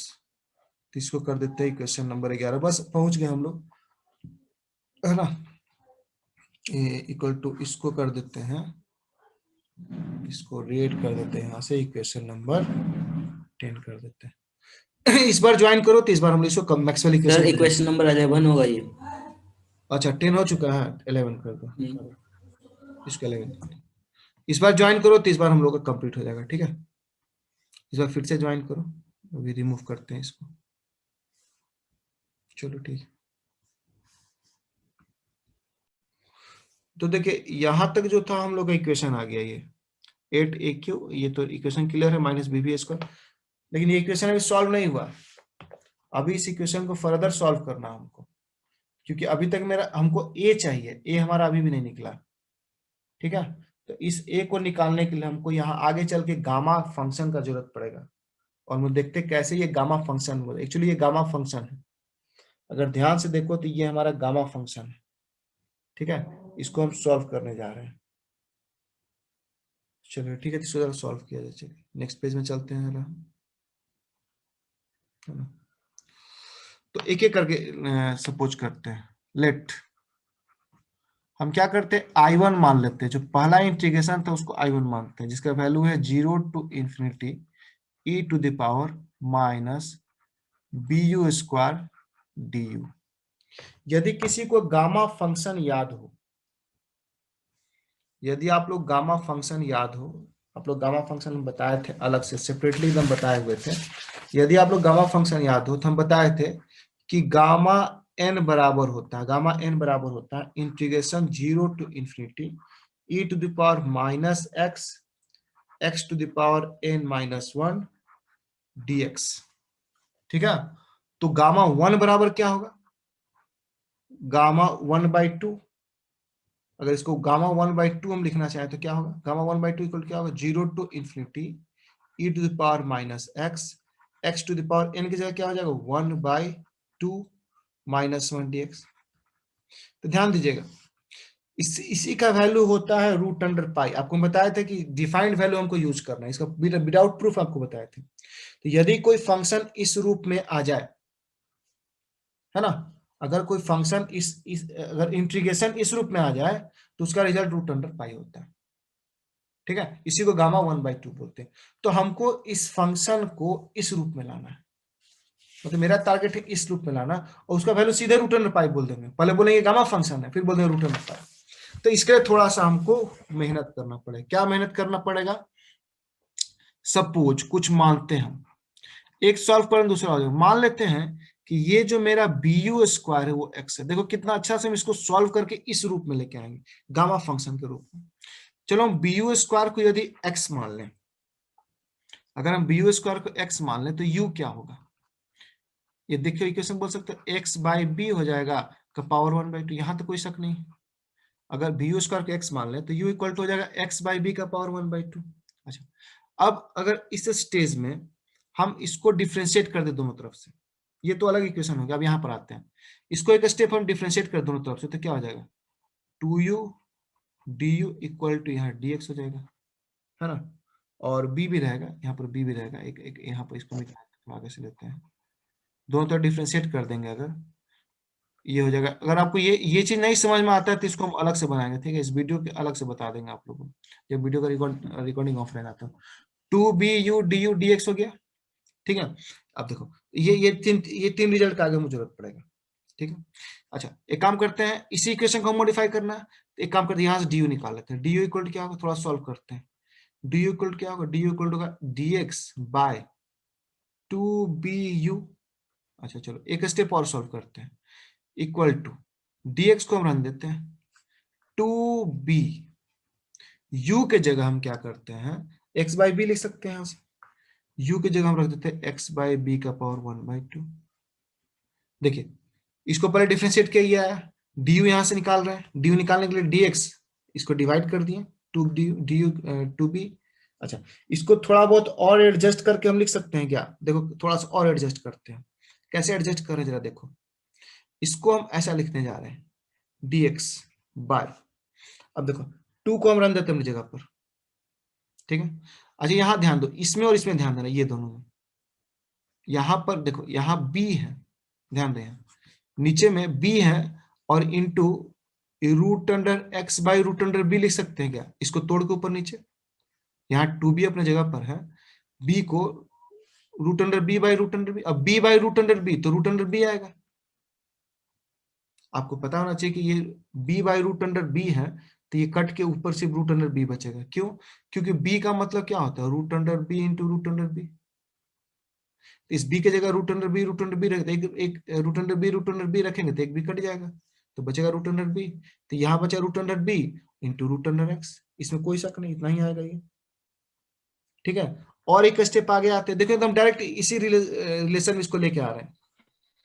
तो इसको कर देते हैं इक्वेशन नंबर 11, बस पहुंच गए हम लोग, है ना। इक्वल टू इसको कर देते हैं, इसको रेड कर देते हैं, यहाँ से इक्वेशन नंबर 10 कर देते हैं। इस बार ज्वाइन करो, तो इस बार हम लोग इसको Maxwell sir equation, equation number 11 होगा ये। अच्छा 10 हो चुका है, 11 कर दो, इसको 11 कर दो। इस बार ज्वाइन करो, तो इस बार हम लोग का कंप्लीट हो जाएगा। ठीक है, इस बार फिर से ज्वाइन करो, अभी रिमूव करते हैं इसको, चलो ठीक है। तो देखिए यहां तक जो था हम लोग का इक्वेशन आ गया, ये 8 ए क्यू, ये तो इक्वेशन क्लियर है, माइनस बी बी स्क्वायर, लेकिन ये इक्वेशन अभी सॉल्व नहीं हुआ, अभी इस इक्वेशन को फर्दर सॉल्व करना हमको, क्योंकि अभी तक मेरा हमको ए चाहिए, ए हमारा अभी भी नहीं निकला। ठीक है, तो इस ए को निकालने के लिए हमको यहाँ आगे चल के गामा फंक्शन का जरूरत पड़ेगा, और हम देखते हैं कैसे ये गामा फंक्शन हुआ। एक्चुअली ये गामा फंक्शन है, अगर ध्यान से देखो तो ये हमारा गामा फंक्शन है। ठीक है, इसको हम सॉल्व करने जा रहे हैं। चलिए ठीक है, इसको जरा सॉल्व किया जाए। चलिए नेक्स्ट पेज में चलते हैं जरा, है ना। तो एक एक करके सपोज करते हैं। लेट हम क्या करते हैं, I1 मान लेते हैं, जो पहला इंटीग्रेशन था उसको I1 मानते हैं, जिसका वैल्यू है 0 to infinity e to the power minus bu square du। यदि किसी को गामा फंक्शन याद हो, यदि आप लोग गामा फंक्शन याद हो, आप लोग गामा फंक्शन बताए थे अलग से, सेपरेटली एकदम बताए हुए थे। यदि आप लोग गामा फंक्शन याद हो तो हम बताए थे कि गामा n बराबर होता है, गामा n बराबर होता है integration 0 to infinity e to the power minus x to the power n minus 1 dx। ठीक है, तो गामा 1 बराबर क्या होगा, गामा 1/2। अगर इसको गामा 1/2 हम लिखना चाहें तो क्या होगा, गामा 1/2 इक्वल क्या होगा, 0 to infinity e to the power minus x to the power n की जगह क्या हो जाएगा, 1/2 माइनस 1 dx। तो ध्यान दीजिएगा, इसी का वैल्यू होता है √पाई। आपको बताया था कि डिफाइंड वैल्यू हमको यूज करना है, इसका विदाउट प्रूफ आपको बताए थे। तो यदि कोई फंक्शन इस रूप में आ जाए, है ना, अगर कोई फंक्शन अगर इंटीग्रेशन इस रूप में आ जाए तो उसका रिजल्ट √पाई होता है। ठीक है, इसी को गामा 1/2 बोलते हैं। तो हमको इस फंक्शन को इस रूप में लाना है, मतलब मेरा टारगेट है इस रूप में लाना, और उसका वैल्यू सीधे √पाई बोल देंगे। पहले बोलेंगे गामा फंक्शन है, फिर बोल देंगे √पाई। तो इसके लिए थोड़ा सा हमको मेहनत करना पड़ेगा। क्या मेहनत करना पड़ेगा, सपोज कुछ मानते हैं हम, एक सॉल्व करें दूसरा हो जाएगा। मान लेते हैं कि ये जो मेरा bu स्क्वायर है वो x है। देखो कितना अच्छा से हम इसको सॉल्व करके इस रूप में लेके आएंगे, गामा फंक्शन के रूप में। चलो हम bu स्क्वायर को यदि x मान लें, अगर हम bu स्क्वायर को x मान लें तो u क्या होगा, ये देखिए इक्वेशन बोल सकते हैं x/b हो जाएगा का पावर 1/2। यहां तो कोई शक नहीं। अगर bu स्क्वायर को x मान लें तो u इक्वल टू हो जाएगा x/b का पावर 1/2। अच्छा, अब अगर इस स्टेज में हम इसको डिफ्रेंशिएट कर दे दोनों तरफ से, ये तो अलग इक्वेशन हो गया। अब यहाँ पर आते हैं, इसको एक स्टेप हम डिफ्रेंशिएट कर दोनों तरफ से, तो क्या हो जाएगा, 2u du इक्वल टू यहाँ dx हो जाएगा, है ना। और b भी रहेगा, यहाँ पर b भी रहेगा, एक यहाँ पर इसको आगे से लेते हैं, दोनों तरफ डिफ्रेंशिएट कर देंगे अगर, ये हो जाएगा। अगर आपको ये चीज नहीं समझ में आता है तो इसको हम अलग से बनाएंगे, ठीक है, इस वीडियो के अलग से बता देंगे आप लोगों को, जब वीडियो का रिकॉर्डिंग ऑफ रहेगा। तो 2bu du dx हो गया। ठीक है, अब देखो ये तीन रिजल्ट का आगे मुझे जरूरत पड़ेगा। ठीक है, अच्छा एक काम करते हैं, इसी इक्वेशन को मॉडिफाई करना है, तो एक काम करते हैं, यहाँ से du निकाल लेते हैं। du इक्वल टू क्या होगा, थोड़ा सॉल्व करते हैं। du इक्वल टू क्या होगा, du इक्वल टू होगा dx/2bu। अच्छा चलो एक स्टेप और सॉल्व करते हैं, इक्वल टू dx को हम रन देते हैं, 2b, u के जगह हम क्या करते हैं, x/b लिख सकते हैं। यहाँ से u की जगह हम रख देते हैं x/b का पावर 1/2। देखिए इसको पहले डिफरेंशिएट किया गया है, du यहां से निकाल रहे हैं, du निकालने के लिए dx इसको डिवाइड कर दिए 2b। अच्छा, इसको थोड़ा बहुत और एडजस्ट करके हम लिख सकते हैं क्या, देखो थोड़ा सा और एडजस्ट करते हैं। कैसे एडजस्ट करें जरा देखो, इसको हम ऐसा लिखने जा रहे हैं dx बाय, अब देखो 2 को हम रन देते हैं अपनी जगह पर। ठीक है, अच्छा यहाँ ध्यान दो, इसमें और इसमें ध्यान देना, ये दोनों में, यहाँ पर देखो यहाँ b है, ध्यान दें नीचे में b है, और इंटू √x/√b लिख सकते हैं क्या, इसको तोड़ के ऊपर नीचे, यहाँ 2b अपने जगह पर है, b को √b/√b, अब b/√b तो √b आएगा। आपको पता होना चाहिए कि ये b/√b है, तो ये कट के ऊपर सिर्फ √b बचेगा। क्यों, क्योंकि b का मतलब क्या होता है, √b इंटू √b। इस b के जगह √b रखते, एक √b रखेंगे तो एक b कट जाएगा, तो बचेगा √b। तो यहाँ बचा √b इंटू √x, इसमें कोई शक नहीं, इतना ही आएगा ये। ठीक है, और एक स्टेप आगे आते हैं, देखो एकदम डायरेक्ट इसी रिलेशन इसको लेके आ रहे हैं,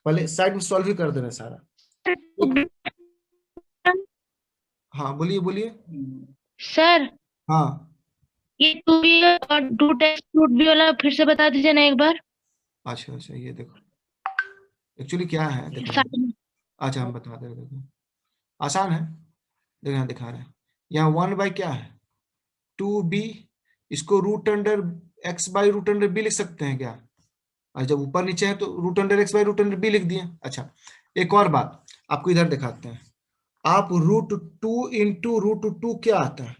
पहले साइड में सॉल्व ही कर दे रहे हैं सारा। हाँ बोलिए बोलिए। सर हाँ ये 2b और 2x रूट b वाला फिर से बता दीजिए ना एक बार। अच्छा अच्छा, ये देखो एक्चुअली क्या है, देखो यहाँ, साइड में। अच्छा हम बताते हैं, देखो आसान है, देखो यहाँ दिखा रहे हैं, यहाँ 1 बाई क्या है 2b, इसको root under x by root under b लिख सकते हैं क्या? और जब ऊपर नीचे है तो root under x by root under b लिख दिए। अच्छा एक और बात आपको इधर दिखाते हैं, आप रूट 2 क्या आता है,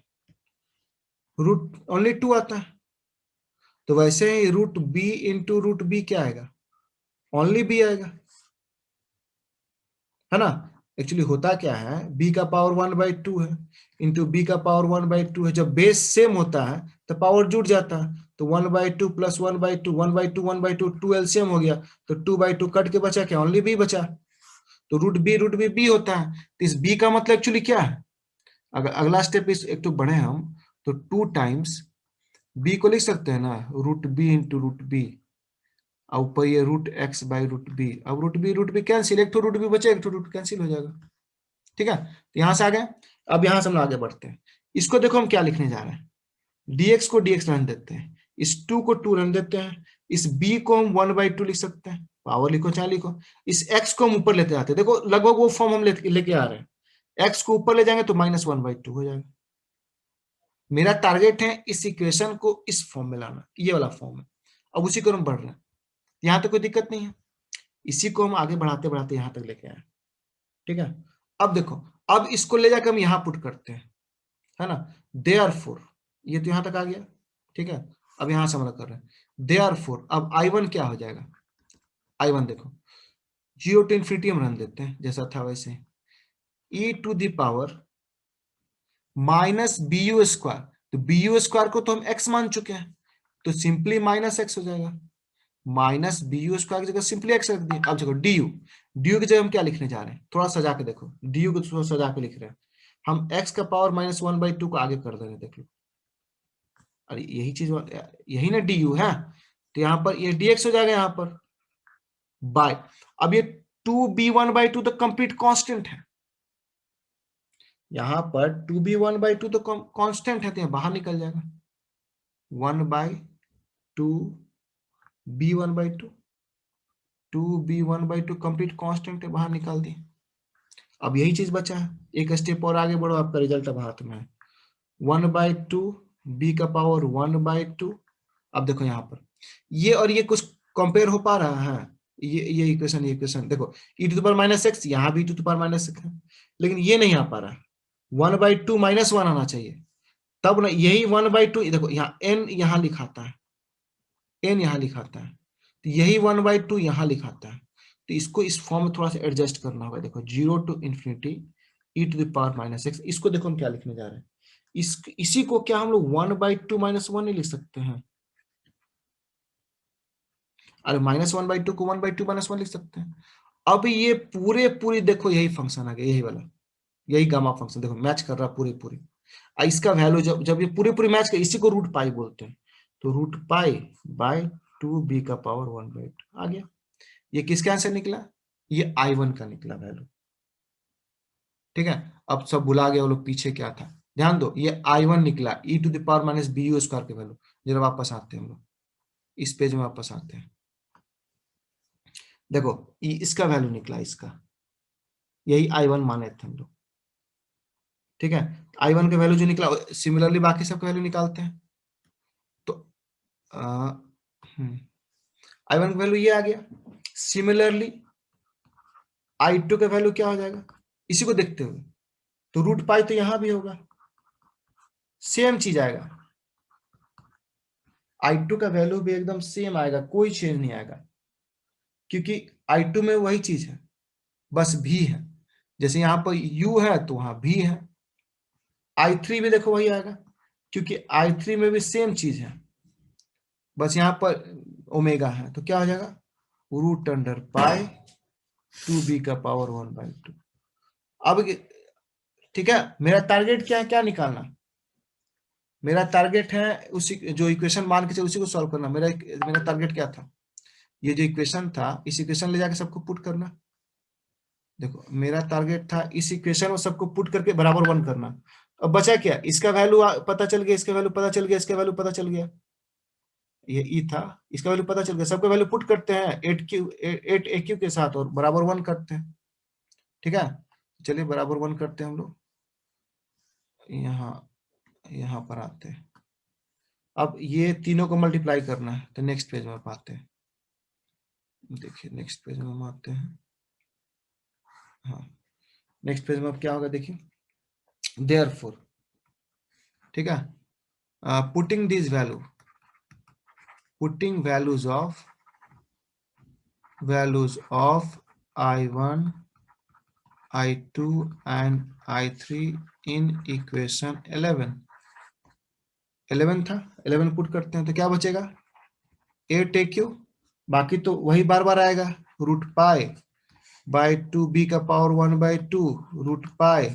रूट ओनली 2 आता है, तो वैसे ही रूट b क्या आएगा, ओनली b आएगा, है ना। एक्चुअली होता क्या है, b का पावर 1/2 है इंटू b का पावर 1/2 है, जब बेस सेम होता है तो पावर जुड़ जाता है, तो 1/2 प्लस 1/2 1/2 1/2 2 एलसीएम हो गया, तो 2/2 कट के बचा क्या, ओनली b बचा, तो रूट बी बी होता है, तो इस b का मतलब एक्चुअली क्या है, अगर अगला स्टेप इस एक तो बढ़े हम, तो 2 टाइम्स b को लिख सकते हैं ना, root b into root b, और ऊपर ये root x by root b, अब रूट बी कैंसिल, एक तो रूट बी बचे, एक तो रूट कैंसिल हो जाएगा, ठीक है। तो यहां से आ गए, अब यहां से हम आगे बढ़ते हैं, इसको देखो हम क्या लिखने जा रहे हैं, dx को dx रहने देते हैं, इस 2 को 2 रहने देते हैं, इस b को हम 1/2 लिख सकते हैं, पावर लिखो चाहे लिखो, इस x को हम ऊपर लेते जाते हैं, देखो लगभग वो फॉर्म हम लेके आ रहे हैं, x को ऊपर ले जाएंगे तो -1/2 हो जाएगा। मेरा टारगेट है इस इक्वेशन को इस फॉर्म में लाना, ये वाला फॉर्म है, अब उसी को हम बढ़ रहे हैं, यहाँ तक कोई दिक्कत नहीं है, इसी को हम आगे बढ़ाते बढ़ाते यहाँ तक लेके आए, ठीक है। अब देखो, अब इसको ले जाकर हम यहाँ पुट करते हैं, है ना, देयरफॉर, ये तो यहाँ तक आ गया, ठीक है। अब यहाँ से हम कर रहे हैं देयरफॉर, अब I1 क्या हो जाएगा, I1 देखो 0 to इन्फिनिटी हम रन देते हैं जैसा था वैसे, e to the power minus B you square, तो बी यू स्क्वायर को तो हम x मान चुके हैं, तो सिंपली -x हो जाएगा, माइनस बी यू स्क्वायर की जगह सिंपली x रख दिए। अब देखो डी यू की जगह हम क्या लिखने जा रहे हैं, थोड़ा सजा के देखो, डी यू को थोड़ा सजा के लिख रहे हैं हम, x का पावर -1/2 को आगे कर दे रहे हैं, देख लो, अरे यही चीज, यही ना डी यू है, तो यहाँ पर ये dx हो जाएगा यहाँ पर बाय, अब ये 2b1/2 तो कंप्लीट कांस्टेंट है, यहाँ पर 2b1/2 तो कांस्टेंट है, तो यहाँ बाहर निकल जाएगा 1/2 b1/2, 2b1/2 कंप्लीट कांस्टेंट है, बाहर निकाल दिए। अब यही चीज बचा है, एक स्टेप और आगे बढ़ो, आपका रिजल्ट अब हाथ में है, 1/2 b का पावर 1/2। अब देखो यहाँ पर ये और ये कुछ कंपेयर हो पा रहा है, ये इक्वेशन देखो, e to the power -x, यहाँ भी e to the power -x है, लेकिन ये नहीं आ पा रहा है, 1/2 -1 आना चाहिए, तब ना यही 1/2, देखो यहाँ n यहाँ लिखाता है, n यहाँ लिखाता है, तो यही 1/2 यहाँ लिखाता है, तो इसको इस फॉर्म में थोड़ा सा एडजस्ट करना होगा, देखो 0 to इन्फिनिटी e to the power -x, इसको देखो हम क्या लिखने जा रहे हैं, इसी को क्या हम लोग 1/2 -1 नहीं लिख सकते हैं, अरे -1/2 को 1/2 -1 लिख सकते हैं। अब ये पूरी देखो यही फंक्शन आ गया, यही वाला, यही गामा फंक्शन देखो मैच कर रहा पूरी, इसका वैल्यू जब ये पूरी मैच कर, इसी को रूट पाई बोलते हैं, तो रूट पाई बाय 2b का पावर 1/2 आ गया, ये किसका आंसर निकला, ये I1 का निकला वैल्यू, ठीक है। अब सब भुला गया वो लोग पीछे क्या था, ध्यान दो, ये I1 निकला e to the power -bu square के वैल्यू, जरा वापस आते हैं हम लोग, इस पेज में वापस आते हैं, देखो इसका वैल्यू निकला, इसका यही I1 माने थे हम लोग, ठीक है। I1 का वैल्यू जो निकला, सिमिलरली बाकी सबका वैल्यू निकालते हैं, तो I1 का वैल्यू ये आ गया, सिमिलरली I2 का वैल्यू क्या हो जाएगा, इसी को देखते हुए, तो रूट पाई तो यहां भी होगा, सेम चीज आएगा, I2 का वैल्यू भी एकदम सेम आएगा, कोई चेंज नहीं आएगा, क्योंकि I2 में वही चीज है, बस भी है, जैसे यहां पर U है तो वहां भी है, I3 भी देखो वही आएगा, क्योंकि I3 में भी सेम चीज है, बस यहाँ पर ओमेगा है, तो क्या हो जाएगा रूट अंडर पाई 2b का पावर 1/2। अब ठीक है, मेरा टारगेट क्या है, क्या निकालना, मेरा टारगेट है उसी जो इक्वेशन मान के चलो उसी को सॉल्व करना, मेरा टारगेट क्या था, ये जो इक्वेशन था इस इक्वेशन ले जाके सबको पुट करना, देखो मेरा टारगेट था इस इक्वेशन में सबको पुट करके बराबर 1 करना, अब बचा क्या, इसका वैल्यू पता चल गया, इसका वैल्यू पता चल गया, इसका वैल्यू पता चल गया, ये ई था, इसका वैल्यू पता चल गया, सबका वैल्यू पुट करते हैं 8 ए क्यू के साथ और बराबर 1 करते हैं। ठीक है, चलिए बराबर 1 करते हैं हम लोग, यहाँ पर आते हैं। अब ये तीनों को मल्टीप्लाई करना है, तो नेक्स्ट पेज में आप आते हैं, देखिए नेक्स्ट पेज में हम आते हैं। हाँ, नेक्स्ट पेज में अब क्या होगा देखिए, देयरफॉर, ठीक है, putting this value, putting values of I1, I2 and I3 in equation 11 था, 11 पुट करते हैं तो क्या बचेगा, 8AQ, बाकी तो वही बार बार आएगा, रूट पाई बाय 2b का power 1/2 root pi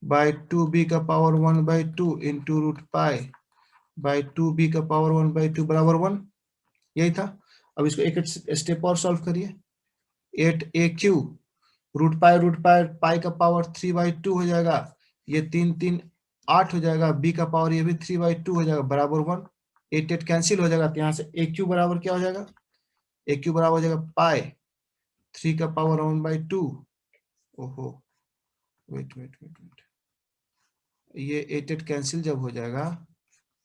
by 2b का power 1/2 into root pi by 2b का पावर 1/2 बराबर 1, यही था। अब इसको एक स्टेप और सॉल्व करिए, 8AQ रूट पाई पाई का पावर 3/2 हो जाएगा, ये 3 3 8 हो जाएगा, b का पावर ये भी 3/2 हो जाएगा बराबर 1, 8 कैंसिल हो जाएगा, तो यहाँ से AQ बराबर क्या हो जाएगा, AQ बराबर हो जाएगा पाई 3 का पावर 1/2, ओहो वेट, ये 8 कैंसिल जब हो जाएगा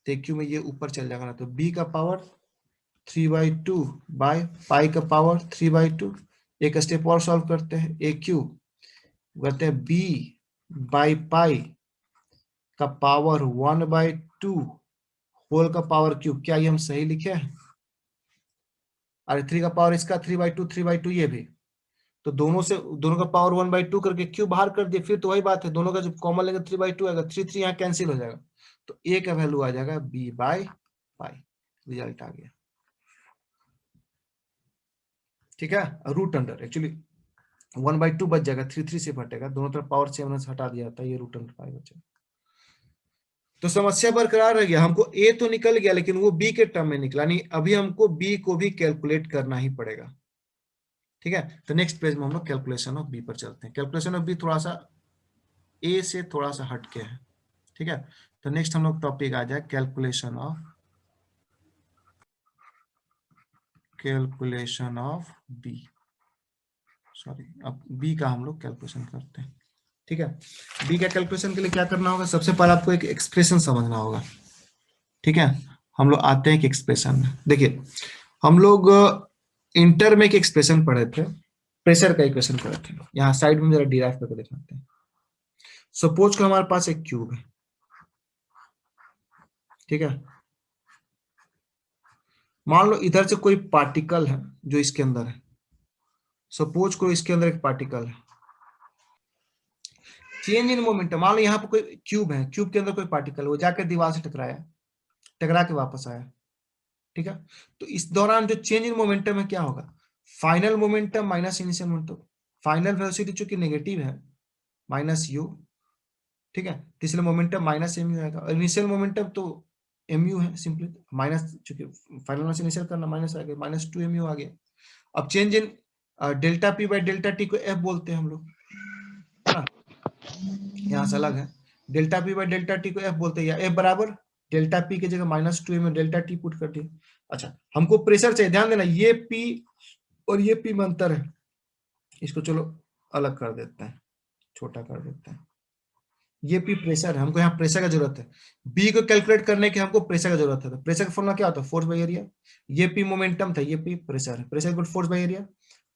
तो AQ में ये ऊपर चल जाएगा ना, तो b का पावर 3/2 बाय पाई का पावर 3/2, एक स्टेप और सॉल्व करते हैं, AQ कहते हैं b बाई पाई का पावर 1/2 होल का पावर क्यूब, क्या ये हम सही लिखे हैं, अरे 3 का पावर इसका 3/2 ये भी, तो दोनों का पावर 1/2 करके क्यूब बाहर कर दिए, फिर तो वही बात है, दोनों का जब कॉमन लेंगे 3/2 आएगा, 3 यहाँ कैंसिल हो जाएगा, तो ए का वैल्यू आ जाएगा b बाई पाई, रिजल्ट आ गया। ठीक है, रूट अंडर एक्चुअली 1/2 बच जाएगा, 3 से घटेगा, दोनों तरफ पावर 7 से हटा दिया जाता है, ये रूट अंडर पाई बचेगा। तो समस्या बरकरार रह गया, हमको ए तो निकल गया लेकिन वो बी के टर्म में निकला नहीं, अभी हमको बी को भी कैलकुलेट करना ही पड़ेगा। ठीक है, तो नेक्स्ट पेज में हम लोग कैलकुलेशन ऑफ बी पर चलते हैं। कैलकुलेशन ऑफ बी थोड़ा सा ए से थोड़ा सा हटके है। ठीक है, तो नेक्स्ट हम लोग टॉपिक आ जाए कैलकुलेशन ऑफ बी, सॉरी अब बी का हम लोग कैलकुलेशन करते हैं। ठीक है, बी का कैलकुलेशन के लिए क्या करना होगा, सबसे पहले आपको एक एक्सप्रेशन समझना होगा। ठीक है, हम लोग आते हैं एक एक्सप्रेशन में, देखिए हम लोग इंटर में एक एक्सप्रेशन पढ़े थे, प्रेशर का इक्वेशन पढ़े थे, यहाँ साइड में जरा डिराइव करके दिखाते हैं। सपोज को हमारे पास एक क्यूब है, ठीक है, मान लो इधर से कोई पार्टिकल है जो इसके अंदर है, सपोज को इसके अंदर एक पार्टिकल है, चेंज इन मोमेंटम, मान लो यहाँ पर कोई क्यूब है, क्यूब के अंदर कोई पार्टिकल, वो जाकर दीवार से टकरा के वापस आया। ठीक है, तो इस दौरान जो चेंज इन मोमेंटम है क्या होगा, final momentum minus initial momentum, final velocity चूंकि नेगेटिव है माइनस यू, ठीक है, इसलिए मोमेंटम माइनस एम यू आएगा, और इनिशियल मोमेंटम तो एम यू है, सिंपली माइनस, चूंकि फाइनल में से इनिशियल करना माइनस आ गया, -2 mu आ गया। अब change in delta P by delta T को एफ बोलते हैं हम लोग, है ना, यहाँ से अलग है, delta P by delta T को एफ बोलते हैं, या एफ बराबर डेल्टा पी की जगह -2 mu डेल्टा टी पुट कर दिए। अच्छा, हमको प्रेशर चाहिए, ध्यान देना ये पी और ये पी में अंतर है, इसको चलो अलग कर देते हैं, छोटा कर देते हैं, ये पी प्रेशर है, हमको यहाँ प्रेशर का जरूरत है, बी को कैलकुलेट करने की हमको प्रेशर का जरूरत है, तो प्रेशर का फॉर्मूला क्या होता है, फोर्स बाई एरिया, ये पी मोमेंटम था, ये पी प्रेशर है, pressure equal force by area,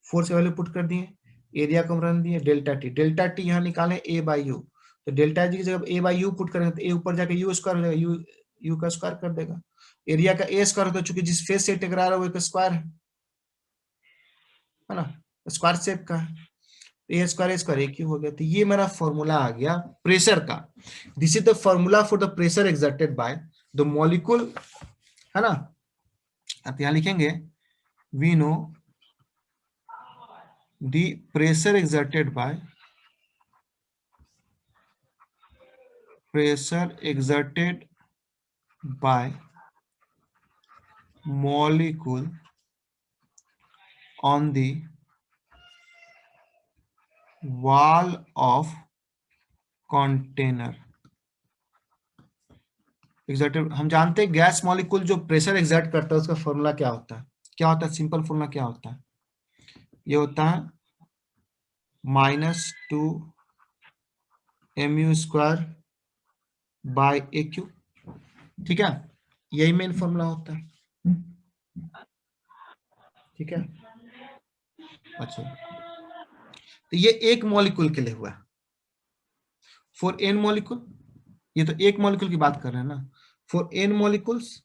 force का वैल्यू पुट कर दिए, एरिया को हम रन दिए, डेल्टा टी यहाँ निकाले ए बाई यू, तो डेल्टा जी की जगह ए बाई यू पुट करेंगे तो ए ऊपर जाके यू स्क्वायर हो जाएगा, यू का स्क्वायर कर देगा, एरिया का ए स्क्वायर होता है, चूंकि जिस फेस से टकरा रहा है वो एक स्क्वायर है ना, स्क्वायर शेप का है, ए स्क्वायर ए क्यूब हो गया, तो ये मेरा फॉर्मूला आ गया प्रेशर का, this is the formula for the pressure exerted by the molecule, है ना, आप यहां लिखेंगे we know the pressure exerted by molecule on the wall of container, exerted, हम जानते हैं गैस मॉलिक्यूल जो प्रेशर एग्जर्ट करता है उसका फॉर्मूला क्या होता है, क्या होता है, सिंपल फॉर्मूला क्या होता है, ये होता है -2 mu² बाय AQ, ठीक है, यही मेन फॉर्मूला होता है, ठीक है। अच्छा, तो ये एक मॉलिक्यूल के लिए हुआ है। फॉर n मॉलिक्यूल, ये तो एक मॉलिक्यूल की बात कर रहे हैं ना, for n molecules,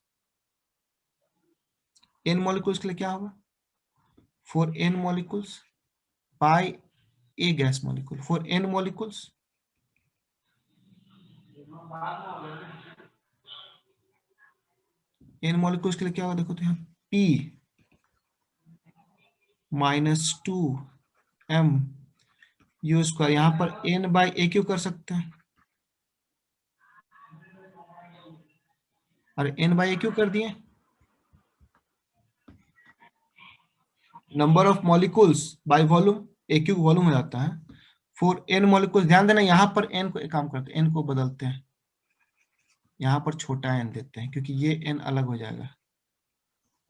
n molecules के लिए क्या होगा, for n molecules by a gas molecule, for n molecules n molecules के लिए क्या होगा, देखो तो यहाँ p -2 mu², यहाँ पर n/aq कर सकते हैं, और n/aq कर दिए, number of molecules by volume, aq volume हो जाता है, फॉर n मॉलिक्यूल्स, ध्यान देना यहाँ पर n को एक काम करते हैं, n को बदलते हैं, यहाँ पर छोटा n देते हैं क्योंकि ये n अलग हो जाएगा,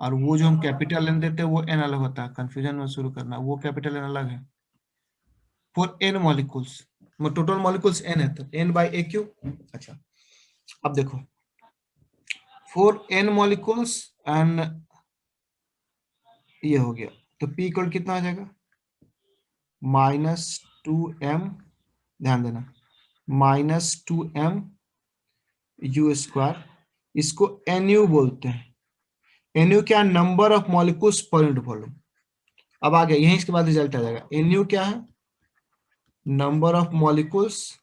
और वो जो हम कैपिटल n देते हैं वो n अलग होता है, कंफ्यूजन में शुरू करना, वो कैपिटल n अलग है। For n molecules, total molecules n है तो n/aq। अच्छा, अब देखो फॉर n मॉलिक्यूल्स एंड ये हो गया, तो p इक्वल कितना आ जाएगा, -2m, ध्यान देना, -2m u², इसको nu बोलते हैं। nu क्या, number of molecules per unit volume. अब आ गया यहीं, इसके बाद रिजल्ट आ जाएगा, nu क्या है, number of molecules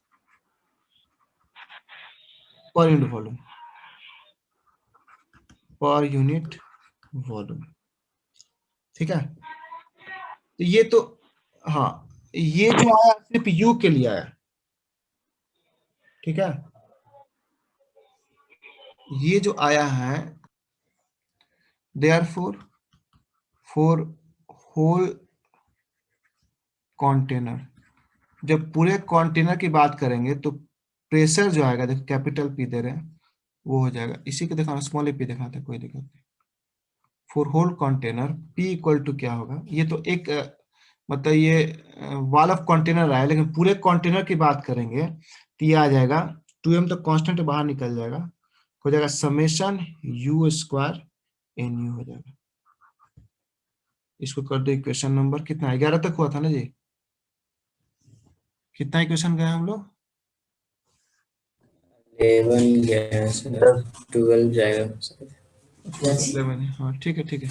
per unit volume, पर यूनिट वॉल्यूम, ठीक है। तो ये तो, हाँ, ये जो आया सिर्फ u के लिए आया, ठीक है, ये जो आया है देयरफॉर फॉर होल कंटेनर, जब पूरे कंटेनर की बात करेंगे तो प्रेशर जो आएगा, देखो कैपिटल P दे रहे हैं, वो हो जाएगा, इसी को दिखाना, स्मॉल p दिखाते, कोई दिक्कत नहीं, for whole container P equal to क्या होगा, ये तो एक मतलब ये वॉल ऑफ कंटेनर आया, लेकिन पूरे कंटेनर की बात करेंगे तो ये आ जाएगा 2m, तो कांस्टेंट बाहर निकल जाएगा, हो जाएगा समेशन u² nu हो जाएगा। इसको कर दो इक्वेशन नंबर कितना, 11 तक हुआ था ना जी, कितना इक्वेशन गए हम लोग, 11 गया सर, 12 जाएगा सर। 11, हाँ ठीक है ठीक है,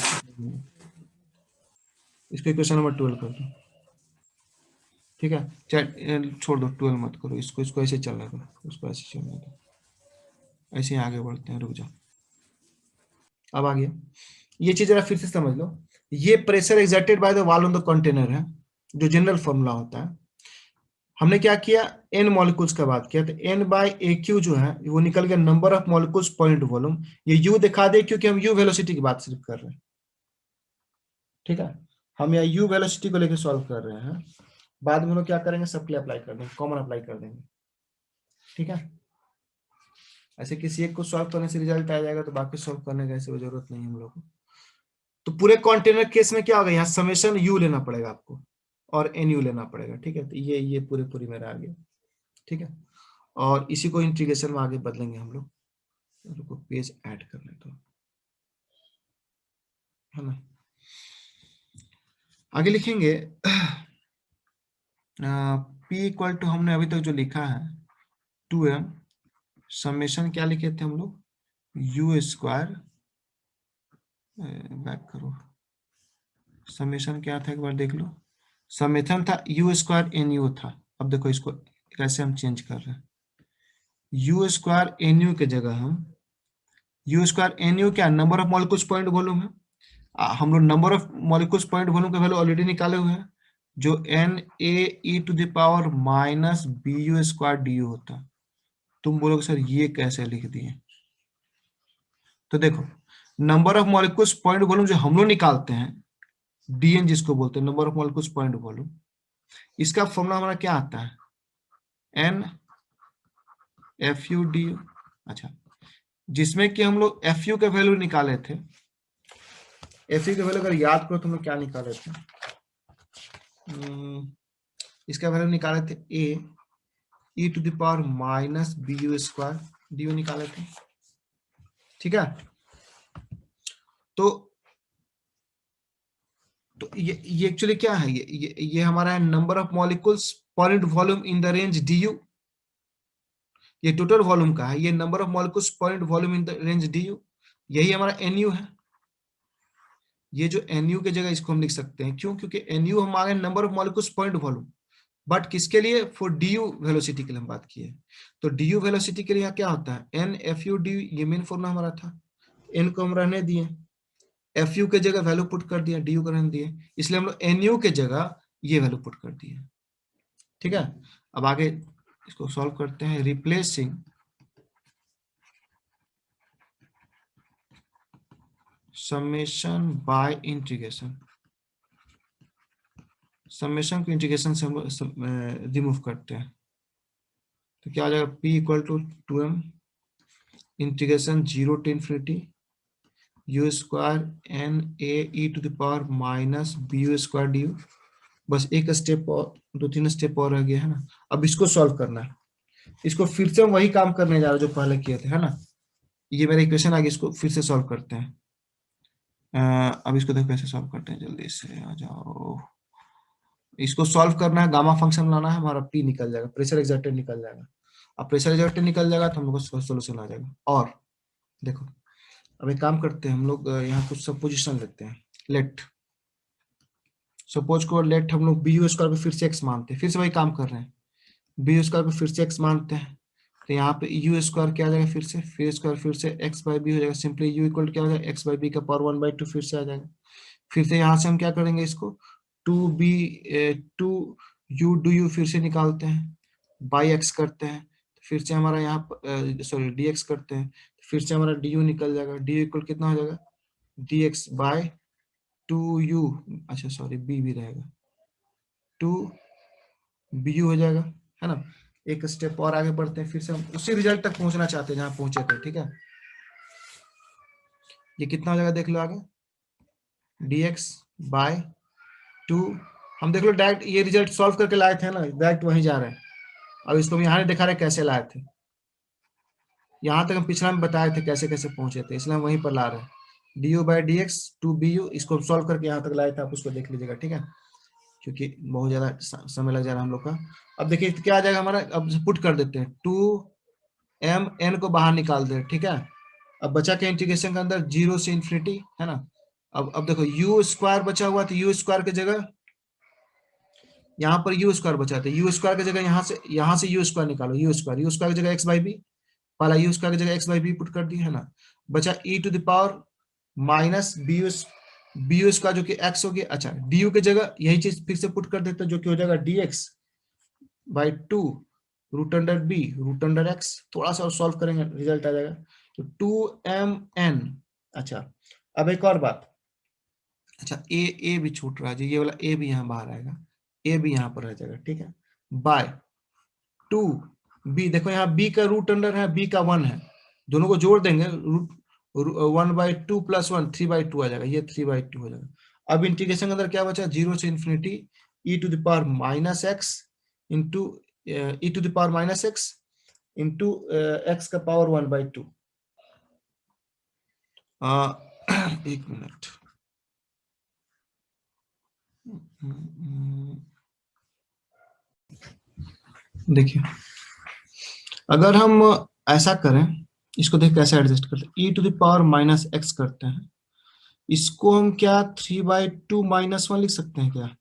इसको इक्वेशन नंबर 12 कर दो, ठीक है, चाहे छोड़ दो, 12 मत करो, इसको इसको ऐसे चलने दो, उसको ऐसे चलने दो, ऐसे ही आगे बढ़ते हैं, रुक जाओ। अब आ गया, ये चीज जरा फिर से समझ लो, ये pressure exerted by the wall on the container है, जो जनरल फॉर्मूला होता है। हमने क्या किया, n मॉलिक्यूल्स का बात किया, तो n/aq जो है वो निकल गया number of molecules per unit volume, ये u दिखा दे क्योंकि हम u वेलोसिटी की बात सिर्फ कर रहे हैं, ठीक है, हम यहाँ u वेलोसिटी को लेकर सॉल्व कर रहे हैं, बाद में हम लोग क्या करेंगे, सबके लिए अप्लाई कर देंगे, कॉमन अप्लाई कर देंगे, ठीक है। ऐसे किसी एक को सॉल्व करने से रिजल्ट आ जाएगा तो बाकी सॉल्व करने की ऐसे जरूरत नहीं हम लोग को। तो पूरे कंटेनर केस में क्या होगा, यहाँ समेशन u लेना पड़ेगा आपको और nu लेना पड़ेगा, ठीक है, तो ये पूरी मेरा आ गया, ठीक है, और इसी को इंटीग्रेशन में आगे बदलेंगे हम लोग, रुको पेज ऐड करने तो, है ना, आगे लिखेंगे p इक्वल टू, हमने अभी तक जो लिखा है 2m, समेशन क्या लिखे थे हम लोग, u², बैक करो, समेशन क्या था एक बार देख लो, समेशन था u² nu था, अब देखो इसको कैसे हम चेंज कर रहे हैं, u² nu के जगह हम u² nu क्या, number of molecules point volume है, हम लोग number of molecules point volume का वैल्यू ऑलरेडी निकाले हुए हैं, जो NaE⁻⁻ -bu² du होता, तुम बोलोगे सर ये कैसे लिख दिए, तो देखो number of molecules point volume जो हम लोग निकालते हैं, DN जिसको बोलते हैं, number of molecules point volume, इसका फॉर्मूला हमारा क्या आता है, N FU du। अच्छा, जिसमें कि हम लोग एफ यू के वैल्यू निकाले थे। एफ यू के वैल्यू अगर याद करो तो हम लोग क्या निकाले थे, इसका वैल्यू निकाले थे A E to the power minus B you square D U निकाले थे, ठीक है। तो ये एक्चुअली क्या है, ये हमारा है number of molecules per unit volume in the range D u. ये टोटल वॉल्यूम का है, ये number of molecules per unit volume in the range D you, यही हमारा एन यू है। ये जो एन यू की जगह इसको हम लिख सकते हैं, क्यों? क्योंकि एन यू हमारे number of molecules per unit volume, but किसके लिए? फॉर डी यू वेलोसिटी के लिए हम बात किए। तो डी यू वेलोसिटी के लिए यहाँ क्या होता है, एन एफ यू डी, ये मेन फॉर्मूला हमारा था। एन को हम रहने दिए, एफ यू के जगह वैल्यू पुट कर दिया, डी यू को रहने दिए, इसलिए हम लोग एन यू के जगह ये वैल्यू पुट कर दिए, ठीक है। अब आगे इसको सॉल्व करते हैं। Replacing summation bye integration, summation को इंटीग्रेशन से हम रिमूव करते हैं, तो क्या आ जाएगा, p equal to 2m integration 0 to infinity u square n a e to the power minus B you square D u. बस एक स्टेप और, 2-3 स्टेप और रह गया है ना। अब इसको सॉल्व करना है, इसको फिर से हम वही काम करने जा रहे हैं जो पहले किए थे, है ना। ये मेरा इक्वेशन आ गया, इसको फिर से सॉल्व करते हैं। अब इसको देखो कैसे सॉल्व करते हैं, जल्दी से आ जाओ। इसको सॉल्व करना है, गामा फंक्शन लाना है, हमारा p निकल जाएगा, प्रेशर एक्सर्टेड निकल जाएगा। अब प्रेशर एक्सर्टेड निकल जाएगा तो हम लोग को सोल्यूशन आ जाएगा। और देखो अब एक काम करते हैं, हम लोग यहाँ कुछ सपोजिशन लेते हैं। लेट सपोज को लेट हम लोग बी यू स्क्वायर पे फिर से x मानते हैं, फिर से वही काम कर रहे हैं, बी यू स्क्वायर पे फिर से x मानते हैं, तो यहाँ पे यू स्क्वायर क्या आ जाएगा, फिर से स्क्वायर फिर से x बाई बी हो जाएगा। सिंपली यू इक्वल क्या हो जाएगा, x बाई बी का पावर 1/2 फिर से आ जाएगा। फिर से यहाँ से हम क्या करेंगे, इसको 2 यू डू यू फिर से निकालते हैं, बाई एक्स करते हैं, फिर से हमारा यहाँ सॉरी डी एक्स करते हैं, फिर से हमारा डी यू निकल जाएगा। डी यू इक्वल कितना हो जाएगा, डी एक्स बाय 2u, अच्छा सॉरी बी भी रहेगा, 2bu हो जाएगा, है ना। एक स्टेप और आगे बढ़ते हैं, फिर से हम उसी रिजल्ट तक पहुंचना चाहते हैं जहां पहुंचे थे, ठीक है। ये कितना हो जाएगा देख लो आगे, dx बाय 2, हम देख लो डायरेक्ट ये रिजल्ट सॉल्व करके लाए थे ना, डायरेक्ट वहीं जा रहे हैं। अब इसको हम यहाँ नहीं दिखा रहे कैसे लाए थे, यहाँ तक हम पिछला में बताए थे कैसे कैसे पहुंचे थे, इसलिए हम वहीं पर ला रहे हैं। du by D x 2bu, इसको हम सॉल्व करके यहाँ तक लाए थे, आप उसको देख लीजिएगा, ठीक है, क्योंकि बहुत ज्यादा समय लग जा रहा है हम लोग का। अब देखिए क्या आ जाएगा हमारा, अब पुट कर देते हैं, 2m को बाहर निकाल दे, ठीक है। अब बचा के इंटीग्रेशन के अंदर 0 से इन्फिनिटी, है ना। अब देखो यू स्क्वायर बचा हुआ, तो यू स्क्वायर की जगह यहाँ पर यू स्क्वायर बचा था, यू स्क्वायर की जगह यहाँ से यू स्क्वायर निकालो, यू स्क्वायर की जगह एक्स बाई बी, पहला यू स्क्वायर की जगह एक्स बाई बी पुट कर दी, है ना। बचा e to the power minus B you square जो कि x हो गया। अच्छा डी यू की जगह यही चीज फिर से पुट कर देते हैं, जो कि हो जाएगा dx by 2 root under b root under x. थोड़ा सा और सॉल्व करेंगे रिजल्ट आ जाएगा, तो 2mn। अच्छा अब एक और बात, अच्छा ए भी छूट रहा है, ये वाला ए भी यहाँ बाहर आएगा, ए भी यहाँ पर रह जाएगा, ठीक है। बाय 2b, देखो यहाँ b का रूट अंडर है, b का 1 है, दोनों को जोड़ देंगे, रूट 1/2 प्लस 1 3/2 आ जाएगा, ये 3/2 हो जाएगा। अब इंटीग्रेशन के अंदर क्या बचा, 0 से infinity e to the power minus x into e to the power minus x into x का पावर 1/2। एक मिनट, देखिए अगर हम ऐसा करें, इसको देख कैसे एडजस्ट करते हैं, e to the power minus x करते हैं, इसको हम क्या 3/2 माइनस 1 लिख सकते हैं क्या,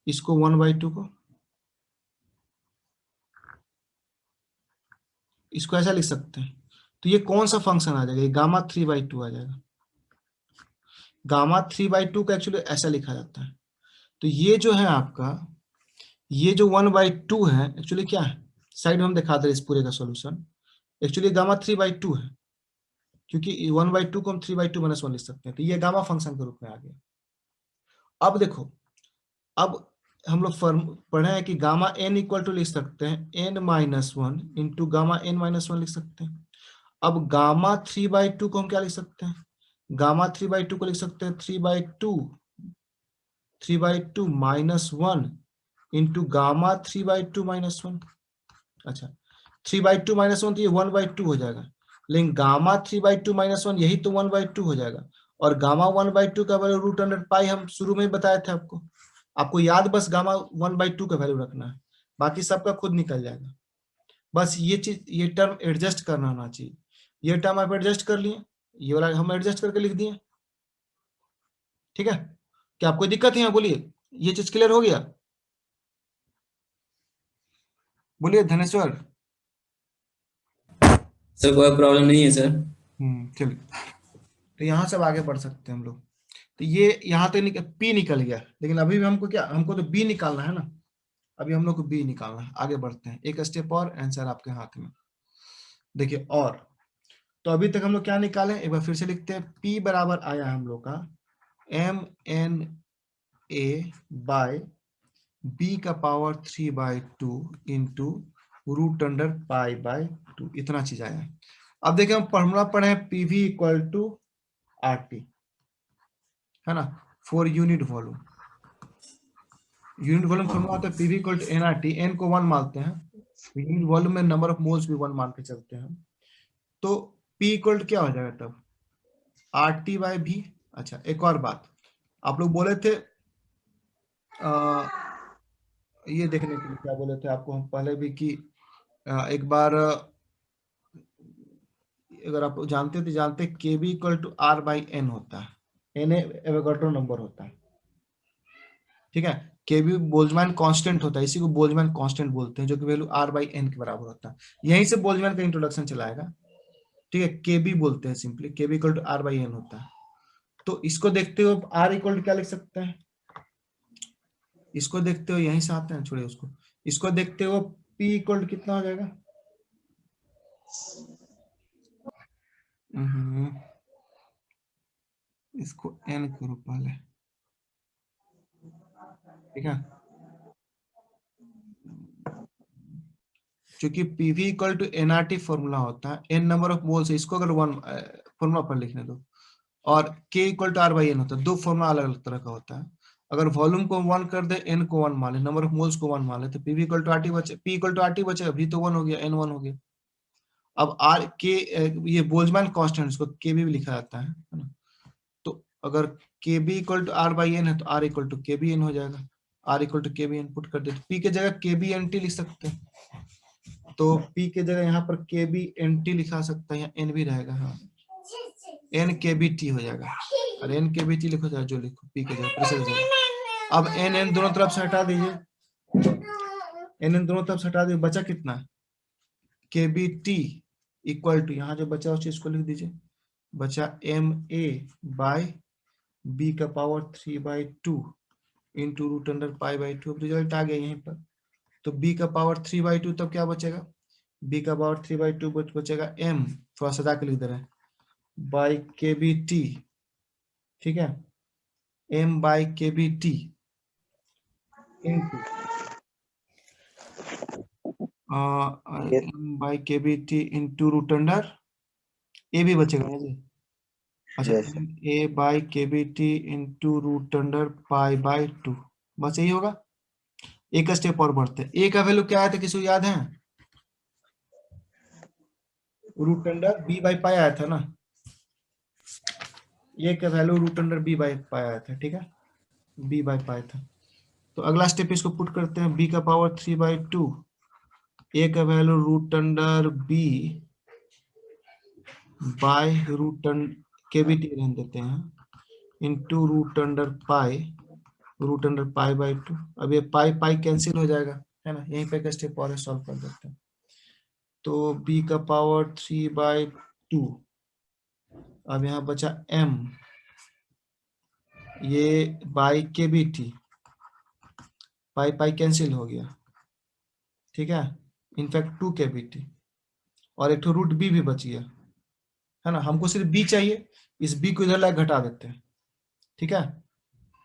इसको 1/2 को, इसको ऐसा लिख सकते हैं। तो ये कौन सा फंक्शन आ जाएगा, ये गामा 3/2 आ जाएगा। गामा 3/2 का एक्चुअली ऐसा लिखा जाता है। तो ये जो है आपका, ये जो 1/2 है एक्चुअली क्या है, साइड में हम दिखा दे इस पूरे का सॉल्यूशन, एक्चुअली गामा 3/2 है, क्योंकि 1/2 को हम 3/2 माइनस 1 लिख सकते हैं, तो ये गामा फंक्शन के रूप में आ गया। अब देखो, अब हम लोग पढ़े हैं कि गामा n इक्वल टू लिख सकते हैं n-1 इंटू गामा n-1 लिख सकते हैं। अब गामा 3/2 को हम क्या लिख सकते हैं? गामा 3/2 को लिख सकते हैं 3/2 -1 इंटू गामा 3/2 -1। अच्छा 3/2 -1 तो ये 1/2 हो जाएगा, लेकिन गामा 3/2 -1 यही तो 1/2 हो जाएगा। और गामा 1/2 का वैल्यू √पाई हम शुरू में बताए थे आपको। आपको याद बस गामा 1/2 का वैल्यू रखना है, बाकी सबका खुद निकल जाएगा। बस ये चीज, ये टर्म एडजस्ट करना होना चाहिए। ये टर्म आप एडजस्ट कर लिए, ये वाला हम एडजस्ट करके लिख दिए। ठीक है, क्या आपको दिक्कत है? बोलिए, ये चीज क्लियर हो गया? बोलिए धनेश्वर। सर कोई प्रॉब्लम नहीं है सर। चलिए, तो यहाँ से अब आगे बढ़ सकते हैं हम लोग। तो ये यहाँ तो पी निकल गया, लेकिन अभी भी हमको क्या, हमको तो बी निकालना है ना। अभी हम लोग को बी निकालना है। आगे बढ़ते हैं, एक स्टेप और, आंसर आपके हाथ में। देखिए, और तो अभी तक हम लोग क्या निकाले, एक बार फिर से लिखते हैं। P बराबर आया हम लोग का mNa/b⁴ इंटू √π/2, इतना चीज आया। अब देखिए, हम फॉर्मूला पढ़े हैं PV = RT, है ना, for unit volume. Unit volume formula होता है PV = nRT, n को 1 मानते हैं, यूनिट वॉल्यूम में नंबर ऑफ मोल्स भी 1 मान के चलते हैं। तो P = क्या हो जाएगा तब, RT/V। अच्छा, एक और बात, आप लोग बोले थे ये देखने के लिए, क्या बोले थे आपको हम पहले भी कि एक बार अगर आप जानते थे, जानते KB = R/N होता है, N एवोगाड्रो नंबर होता है। ठीक है, KB बोल्ट्जमैन कांस्टेंट होता है, इसी को बोल्ट्जमैन कांस्टेंट बोलते हैं, जो कि वैल्यू R/N के बराबर होता है। यहीं से बोल्ट्जमैन का इंट्रोडक्शन चलाएगा। ठीक है, KB बोलते हैं सिंपली, KB = R/N होता है। तो इसको देखते हुए R = क्या लिख सकते हैं, इसको देखते हुए यहीं से आते हैं, छोड़िए उसको, इसको देखते हुए P = कितना हो जाएगा, इसको n करो पहले। ठीक है, क्योंकि PV = nRT फॉर्मूला होता है, n नंबर ऑफ मोल्स है, इसको अगर 1 फॉर्मूला पर लिखने दो, और K = R/N होता है। दो फॉर्मूला अलग अलग तरह का होता है। अगर वॉल्यूम को 1 कर दे, n को 1 मान ले, नंबर ऑफ मोल्स को 1 मान ले, तो PV = RT बचे, P = RT बचेगा, V तो 1 हो गया, n 1 हो गया। अब R K, ये बोल्ट्जमैन कांस्टेंट, इसको KB भी लिखा जाता है ना। तो अगर KB = R/N है, तो R = KBN हो जाएगा। R = KBN पुट कर दे, तो P के जगह KBNT लिख सकते हैं। तो P के जगह यहाँ पर KBNT लिखा सकता है, या N भी रहेगा, हाँ, NKBT हो जाएगा। और NKBT लिखो, चाहे जो लिखो, P के जगह, प्रेशर की जगह। अब NN दोनों तरफ से हटा दीजिए, NN दोनों तरफ से हटा दीजिए, बचा कितना, KBT = यहाँ जो बचा उस चीज को लिख दीजिए, बचा MA/B⁴ इंटू √π/2। रिजल्ट आ गया यहीं पर। तो B⁴ तब क्या बचेगा, B⁴ बचेगा M, थोड़ा सजा के लिख दे रहे हैं, /KBT। ठीक है, M/KBT इंटू M/KBT इंटू √, ए भी बचेगा ना जी। अच्छा, A/KBT इंटू √π/2, बस यही होगा। एक स्टेप और बढ़ते हैं। ए का वैल्यू क्या आया था, किसी को याद है? √B/π आया था ना, ए का वैल्यू √B/π आया था। ठीक है, B/π था। तो अगला स्टेप इसको पुट करते हैं, B⁴ ए का वैल्यू √B/√KBT रहने देते हैं, इंटू √π/2। अब ये पाई कैंसिल हो जाएगा, है ना। यहीं पे एक स्टेप और सॉल्व कर देते हैं। तो B⁴ अब यहाँ बचा M, ये /KBT, पाई कैंसिल हो गया। ठीक है, इनफैक्ट 2KBT, और एक तो √B भी बच गया, है ना। हमको सिर्फ B चाहिए, इस B को इधर ला घटा देते हैं। ठीक है,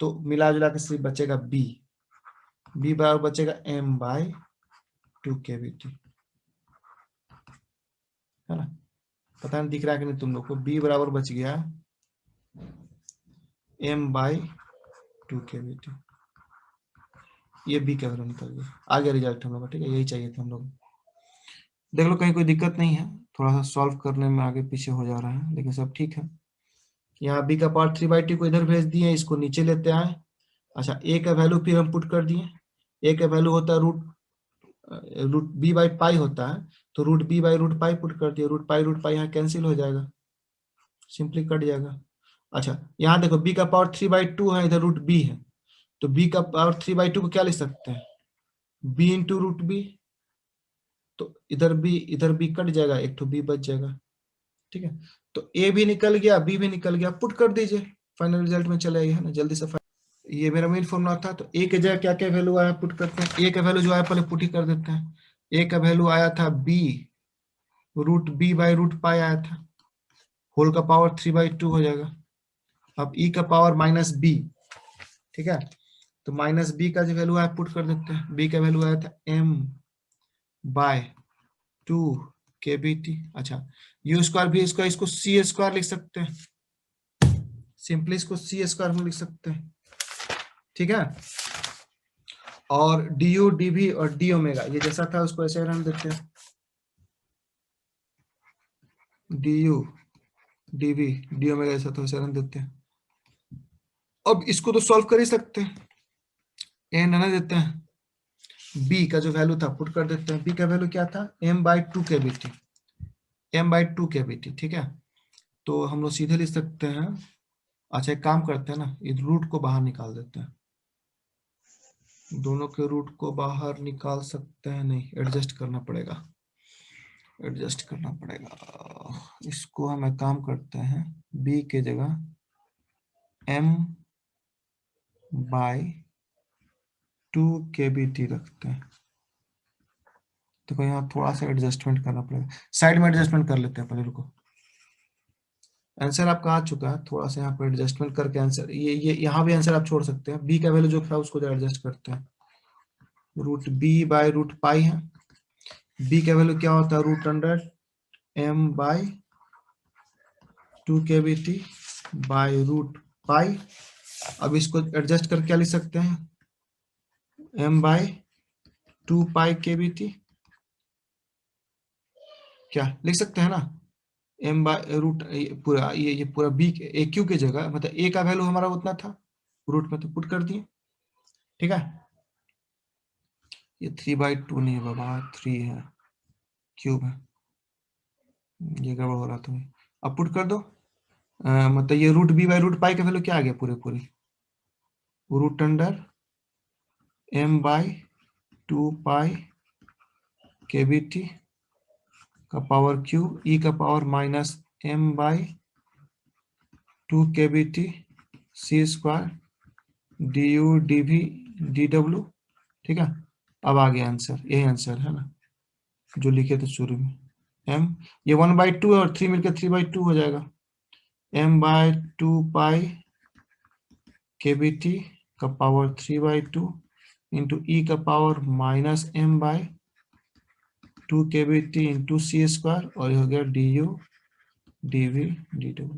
तो मिला जुला के सिर्फ बचेगा B बराबर बचेगा M/2KBT, है ना। पता नहीं दिख रहा है कि नहीं तुम लोग को, b बराबर बच गया m/2 kbt। ये b का वैल्यू निकल गया, आ गया रिजल्ट हम लोग का। ठीक है, यही चाहिए था हम लोग। देख लो कहीं कोई दिक्कत नहीं है, थोड़ा सा सॉल्व करने में आगे पीछे हो जा रहा है, लेकिन सब ठीक है। यहाँ b का पावर 3/2 को इधर भेज दिए, इसको नीचे लेते आए। अच्छा, a का वैल्यू फिर हम पुट कर दिए। a का वैल्यू होता है रूट b बाई पाई होता है, तो root b by root pi put कर दिया। रूट पाई यहाँ कैंसिल हो जाएगा, सिंपली कट जाएगा। अच्छा, यहाँ देखो b का पावर 3/2 है, इधर रूट b है, तो b का पावर 3/2 को क्या लिख सकते हैं, b इंटू रूट b। तो इधर b कट जाएगा, एक तो b बच जाएगा। ठीक है, तो a भी निकल गया, b भी निकल गया, पुट कर दीजिए, फाइनल रिजल्ट में चले आइए, है ना, जल्दी से। ये मेरा मेन फॉर्मूला था। तो a के जगह क्या क्या वैल्यू आया पुट करते हैं। a का वैल्यू जो आया पहले पुट ही कर देते हैं। a का वैल्यू आया था b root b by root pi आया था, होल का पावर 3/2 हो जाएगा। अब e का पावर माइनस b, ठीक है, तो माइनस b का जो वैल्यू आया पुट कर देते हैं। b का वैल्यू आया था m/2 kbt। अच्छा, u स्क्वायर भी इसको c स्क्वायर लिख सकते हैं, सिंपली इसको c स्क्वायर में लिख सकते हैं। ठीक है, और du dv और d ओमेगा ये जैसा था उसको ऐसे रहने देते हैं, du dv d ओमेगा ऐसा तो ऐसे रहने देते हैं। अब इसको तो सॉल्व कर ही सकते हैं, n रहने देते हैं, b का जो वैल्यू था पुट कर देते हैं। b का वैल्यू क्या था, m/2 kbt, m/2 kbt। ठीक है, तो हम लोग सीधे लिख सकते हैं। अच्छा, एक काम करते हैं ना, इस रूट को बाहर निकाल देते हैं, दोनों के रूट को बाहर निकाल सकते हैं, नहीं एडजस्ट करना पड़ेगा, इसको हम एक काम करते हैं, b के जगह m/2 kbt रखते हैं। तो यहाँ थोड़ा सा एडजस्टमेंट करना पड़ेगा, साइड में एडजस्टमेंट कर लेते हैं पहले, रुको। आंसर आपका आ चुका है, थोड़ा सा यहाँ पर एडजस्टमेंट करके आंसर, ये यहाँ भी आंसर आप छोड़ सकते हैं। b का वैल्यू जो था उसको एडजस्ट करते हैं, root b by root pi है। b का वैल्यू क्या होता है, √m/2 kbt बाई रूट पाई। अब इसको एडजस्ट करके क्या लिख सकते हैं, m/2 पाई kbt, क्या लिख सकते हैं ना, m बाई रूट पूरा ये पूरा b ए क्यू की जगह, मतलब a का वैल्यू हमारा उतना था, रूट में तो पुट कर दिए। ठीक है, ये 3/2 नहीं है बाबा, 3 है, क्यूब है, ये गड़बड़ हो रहा था। अब पुट कर दो, मतलब ये root b by root pi का वैल्यू क्या आ गया, पूरी √m/2 पाई kbt का पावर क्यूब, e का पावर minus m/2 kbt c square du dv dw। ठीक है, अब आ गया आंसर, यही आंसर है ना जो लिखे थे शुरू में। m ये 1/2 है और 3 मिलकर 3/2 हो जाएगा, m/2 पाई kbt का पावर 3/2 इंटू e का पावर minus m/2 kbt into c square, और ये हो गया du dv dw।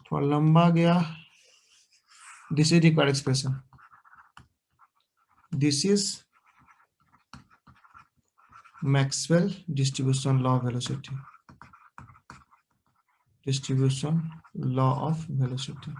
थोड़ा लंबा गया, this is required expression, this is Maxwell distribution law of velocity, distribution law of velocity।